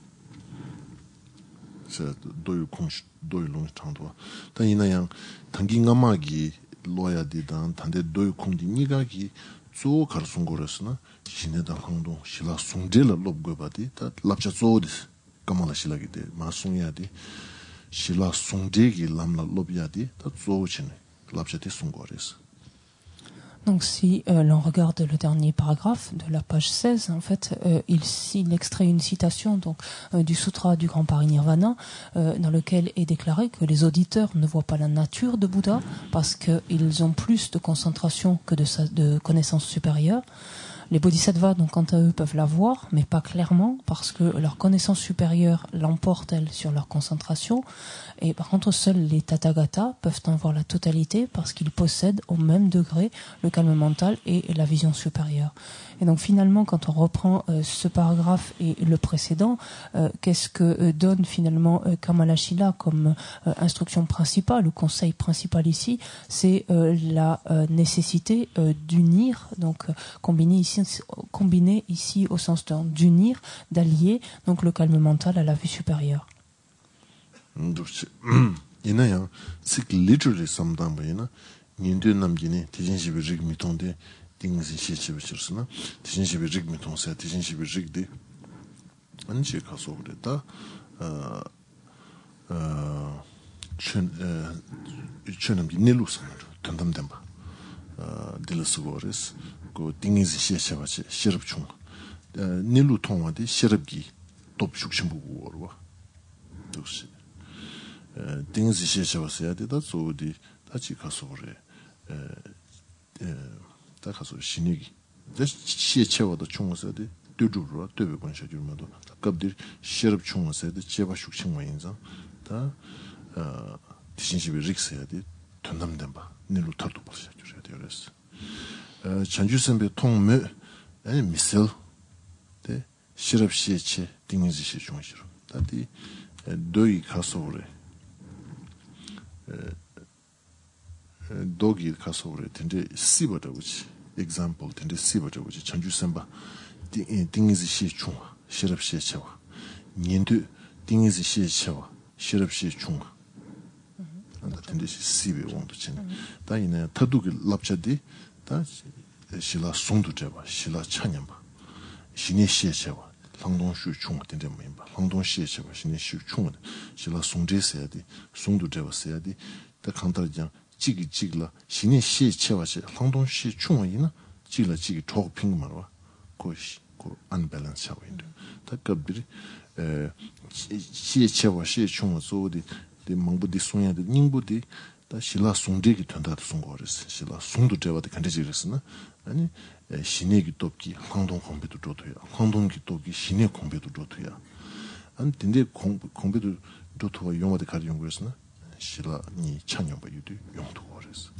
doi lungshi tangdo ta ina yang tangi ngamagi loya di dan tande doi kundi niga ki zo kar sungorasna shineda hangdong shila sungdela lobgoba di ta lapcha zo dis kamala shila gi de ma sungya di shila sungde gi lamla lobya di ta zo chine lapcha di sungoris. Donc si l'on regarde le dernier paragraphe de la page 16, en fait, il extrait une citation donc du Sutra du Grand Parinirvana, dans lequel est déclaré que les auditeurs ne voient pas la nature de Bouddha parce qu'ils ont plus de concentration que de connaissances supérieures. Les bodhisattvas, donc, quant à eux, peuvent la voir, mais pas clairement, parce que leur connaissance supérieure l'emporte, elle, sur leur concentration. Et par contre, seuls les tathagatas peuvent en voir la totalité, parce qu'ils possèdent au même degré le calme mental et la vision supérieure. Et donc, finalement, quand on reprend ce paragraphe et le précédent, qu'est-ce que donne finalement Kamalashila comme instruction principale ou conseil principal ici? C'est la nécessité d'unir, donc combiné ici au sens d'unir, d'allier donc le calme mental à la vue supérieure. 이나야 식 literally sam담바이나 년도 남기네 대진시비 rig 미통데 딩시 시치비스나 대진시비 rig 미통세 대진시비 rig데 안지 가서 그랬다 춘남기 닐루스나 던담담바 딜스고레스 고 딩시 시치바치 시럽충 닐루 통화데 시럽기 돕죽심부고 어와 독시 딩스 시셔서야 되다 소디 다치 가서 그래 다 가서 신이기 저 시체와도 총어서데 두두로 되베 건셔줄마도 갑들 시럽 총어서데 제바 숙칭과 인자 다 디신시비 릭스야데 던담담 봐 니로 터도 벌셔 주셔야 돼요 그래서 전주선배 통매 아니 미셀 데 시럽 시체 딩스 시 중시로 다디 도이 가서 그래 도기 가서 그래 근데 시버다 그치 example 근데 시버다 그치 전주선바 딩이즈 시중 시럽 시체와 년도 딩이즈 시체와 시럽 시중 안다 근데 시베 원도 친 다이네 타두기 랍차디 다 실라 송도 잡아 실라 찬냠바 신의 시체와 langdong chung den dem member langdong xie xie ba xin xie chung xie la song zhe xie di song du zhe ba xie di da kang da jiang ji gi la xin xie xie ba xie langdong xie chung yi na ji la ji chog ping ma wa ko unbalance xia wen da ga bi xie xie ba xie chung zo di mang bu di song ya di ning bu di 다 실라 송제기 된다도 송거랬어. 실라 송도 제와도 간지지랬으나 아니 신의기 돕기 황동 공배도 줘도요. 황동기 돕기 신의 공배도 줘도요. 안 근데 공배도 줘도와 용어도 가지 연구했으나 실라 니 찬용바 유도 용도 거랬어.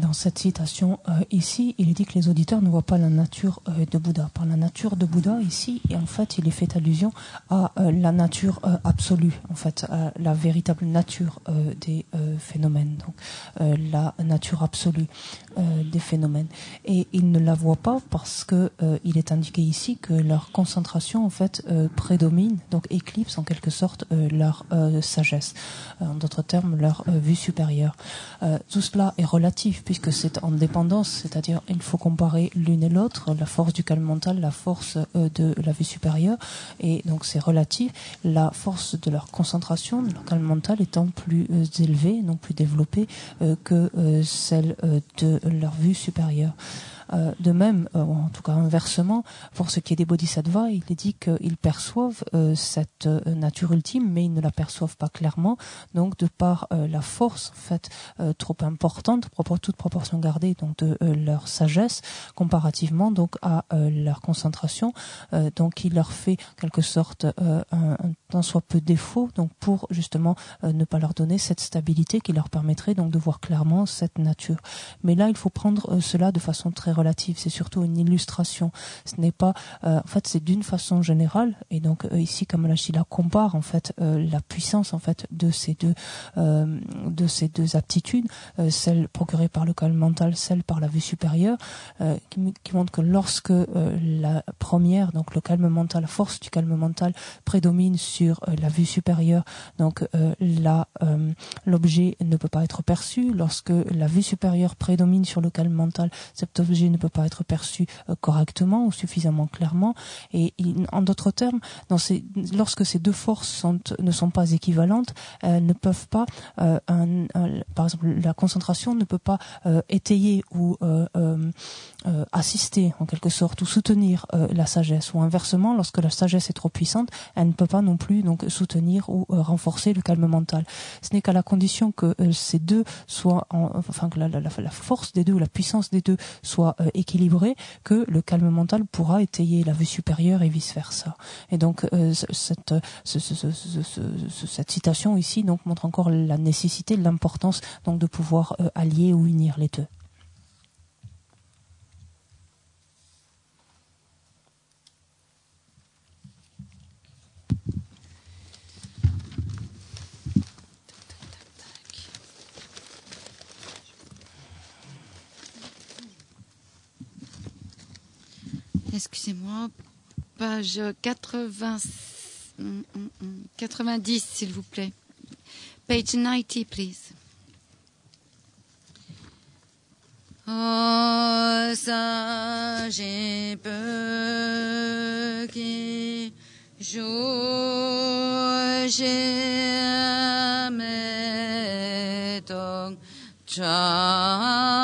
Dans cette citation ici, il est dit que les auditeurs ne voient pas la nature de Bouddha. Par la nature de Bouddha ici, et en fait, il est fait allusion à la nature absolue, en fait, à la véritable nature des phénomènes, donc la nature absolue des phénomènes. Et ils ne la voient pas parce que il est indiqué ici que leur concentration, en fait, prédomine, donc éclipse en quelque sorte leur sagesse, en d'autres termes, leur vue supérieure. Tout cela est relatif puisque c'est en dépendance, c'est-à-dire il faut comparer l'une et l'autre, la force du calme mental, la force de la vue supérieure, et donc c'est relatif, la force de leur concentration, de leur calme mental étant plus élevée, donc plus développée que celle de leur vue supérieure. De même, en tout cas inversement, pour ce qui est des bodhisattvas, il est dit qu'ils perçoivent cette nature ultime, mais ils ne la perçoivent pas clairement. Donc, de par la force, en fait, trop importante, toute proportion gardée, donc de leur sagesse, comparativement donc à leur concentration, donc il leur fait quelque sorte un tant soit peu défaut, donc pour justement ne pas leur donner cette stabilité qui leur permettrait donc de voir clairement cette nature. Mais là, il faut prendre cela de façon très relative. C'est surtout une illustration. Ce n'est pas, en fait, c'est d'une façon générale. Et donc ici, Kamalashila compare en fait la puissance en fait de ces deux aptitudes, celle procurée par le calme mental, celle par la vue supérieure, qui montre que lorsque la première, donc le calme mental, la force du calme mental prédomine sur la vue supérieure, donc l'objet ne peut pas être perçu. Lorsque la vue supérieure prédomine sur le calme mental, cet objet ne peut pas être perçu correctement ou suffisamment clairement. Et en d'autres termes, lorsque ces deux forces ne sont pas équivalentes, elles ne peuvent pas, par exemple, la concentration ne peut pas étayer ou assister en quelque sorte ou soutenir la sagesse, ou inversement, lorsque la sagesse est trop puissante, elle ne peut pas non plus donc soutenir ou renforcer le calme mental. Ce n'est qu'à la condition que ces deux soient, que la force des deux ou la puissance des deux soit équilibrée, que le calme mental pourra étayer la vue supérieure et vice versa. Et donc cette citation ici donc montre encore la nécessité, l'importance donc de pouvoir allier ou unir les deux. Excusez-moi, page 90, s'il vous plaît. Page 90, please. Oh, sage peu qui joue jamais ton chambre.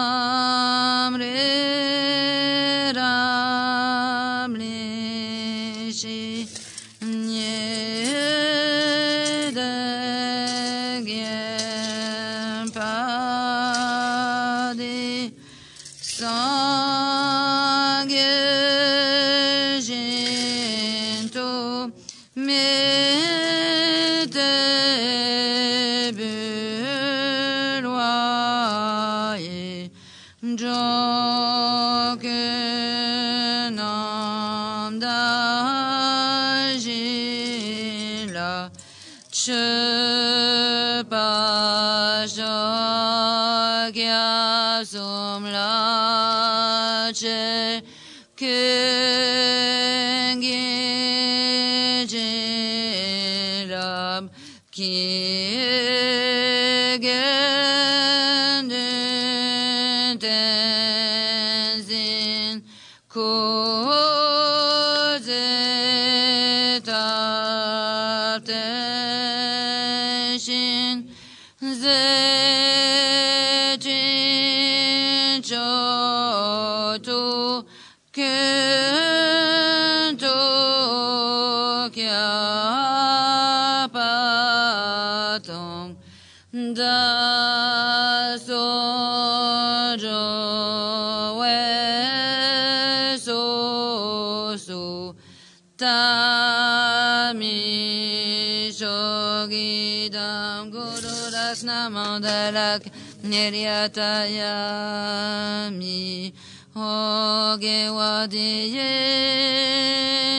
Mandalak Neriatayami Oge Wadiye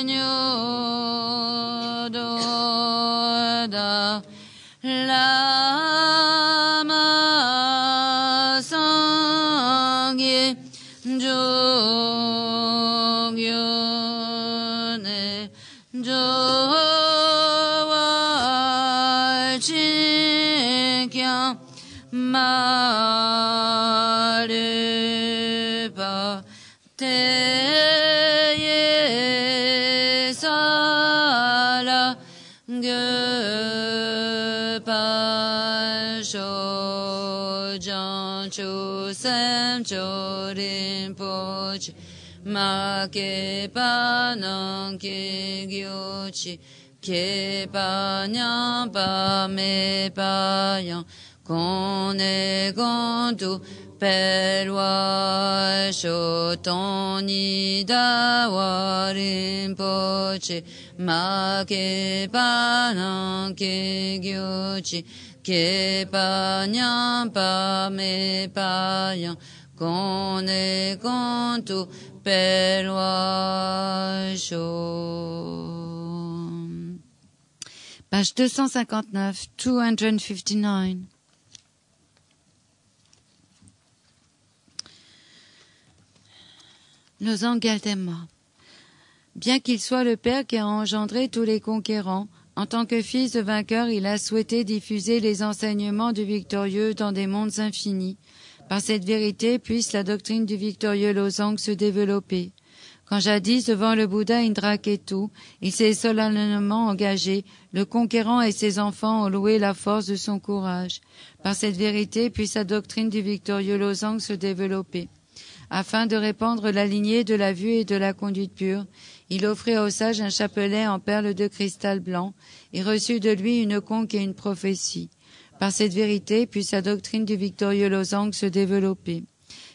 Nyododa Lama Sangye Jogyone Marupa Teye Sala Gupa Shojan Chosem Chorin Pochi Makepa Nanke Gyochi Kepa Nyampa Mepa Kone Gontu Perwa Shotoni Dawarin Poche Make Panan Ke Gyochi Ke Panyampa Me Payan Kone Gontu Perwa Shot. Page 259, 259. Losang Galtema. Bien qu'il soit le Père qui a engendré tous les conquérants, en tant que fils de vainqueur, il a souhaité diffuser les enseignements du victorieux dans des mondes infinis. Par cette vérité puisse la doctrine du victorieux Losang se développer. Quand jadis, devant le Bouddha Indraketu, il s'est solennellement engagé, le conquérant et ses enfants ont loué la force de son courage. Par cette vérité puisse la doctrine du victorieux Losang se développer. Afin de répandre la lignée de la vue et de la conduite pure, il offrit au sage un chapelet en perles de cristal blanc et reçut de lui une conque et une prophétie. Par cette vérité puisse la doctrine du victorieux Losang se développer.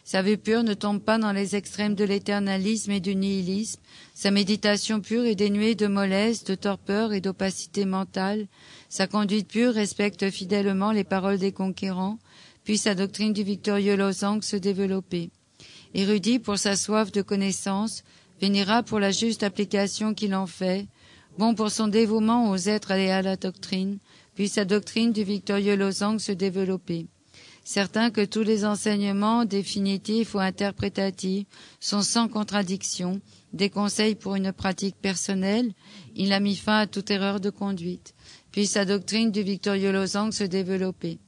Sa vue pure ne tombe pas dans les extrêmes de l'éternalisme et du nihilisme. Sa méditation pure est dénuée de mollesse, de torpeur et d'opacité mentale. Sa conduite pure respecte fidèlement les paroles des conquérants. Puis sa doctrine du victorieux Losang se développer. Érudit pour sa soif de connaissance, vénérable pour la juste application qu'il en fait, bon pour son dévouement aux êtres et à la doctrine, puis sa doctrine du victorieux Losang se développer. Certain que tous les enseignements définitifs ou interprétatifs sont sans contradiction, des conseils pour une pratique personnelle, il a mis fin à toute erreur de conduite. Puis sa doctrine du victorieux Losang se développer.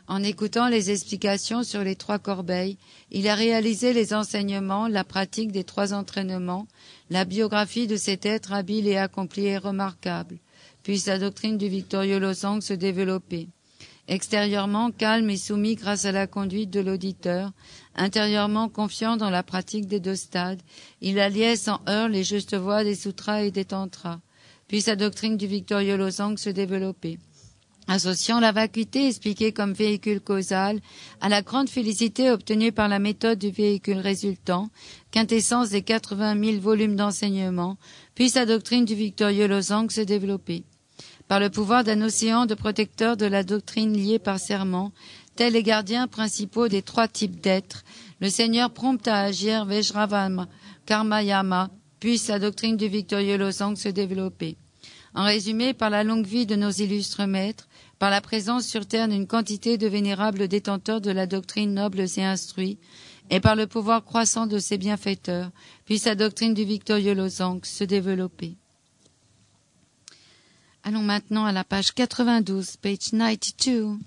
En écoutant les explications sur les 3 corbeilles, il a réalisé les enseignements, la pratique des 3 entraînements, la biographie de cet être habile et accompli et remarquable. Puis sa doctrine du victorieux Losang se développer. Extérieurement calme et soumis grâce à la conduite de l'auditeur, intérieurement confiant dans la pratique des 2 stades, il alliait sans heurts les justes voies des sutras et des tantras. Puis sa doctrine du victorieux Losang se développer. Associant la vacuité expliquée comme véhicule causal à la grande félicité obtenue par la méthode du véhicule résultant, quintessence des 80 000 volumes d'enseignement, puis sa doctrine du victorieux Losang se développer. Par le pouvoir d'un océan de protecteurs de la doctrine liée par serment, tels les gardiens principaux des 3 types d'êtres, le Seigneur prompt à agir Vajravama, Karmayama, puis sa doctrine du victorieux Losang se développer. En résumé, par la longue vie de nos illustres maîtres, par la présence sur terre d'une quantité de vénérables détenteurs de la doctrine nobles et instruits, et par le pouvoir croissant de ses bienfaiteurs, puis sa doctrine du victorieux Losang se développer. Allons maintenant à la page 92, page 92.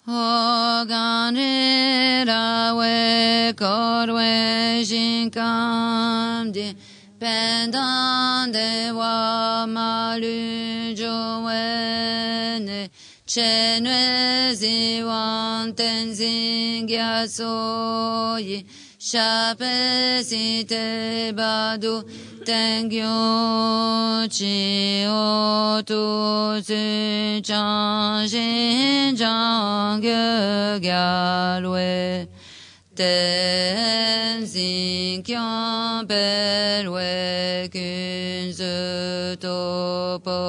Oganira we korwe shinkam di pendant de wa malu joene chenwe ziwan tenzin gyasoyi shape site badu tengyo chi otu su chan shin chan gyo gyalwe ten sin kyan pelwe kun se topose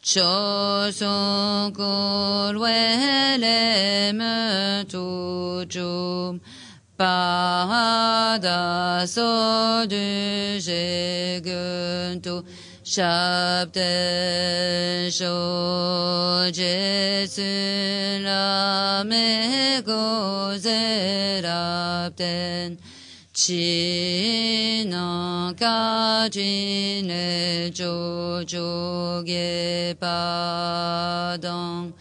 cho son kolwe le me tu jum Pada so du jeguntu shabde sho jesu la me gozerabden chi no ka jine jojo ge padang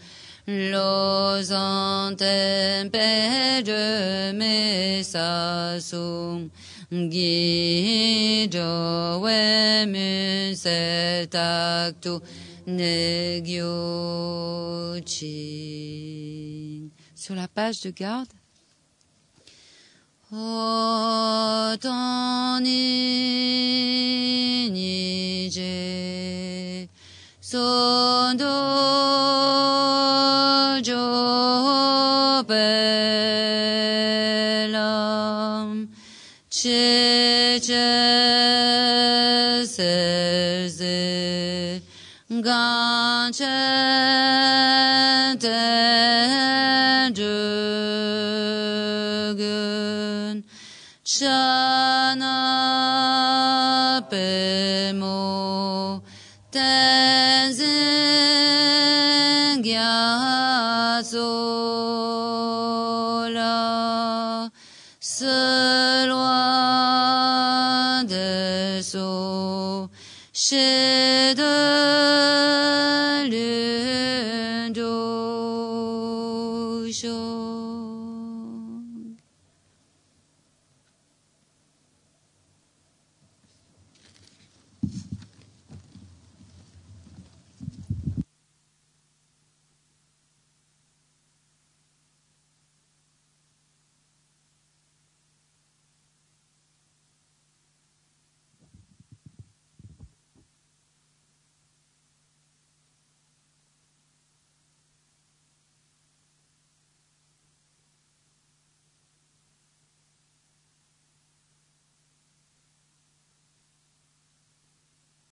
Losang tempe de me sasung Guido we mun setaktu negyochi. Sur la page de garde. Otani nije Sondo jo pelam che se gan chen ten dugun chana pemo tenzin gyasola se loin de so chez de Osho.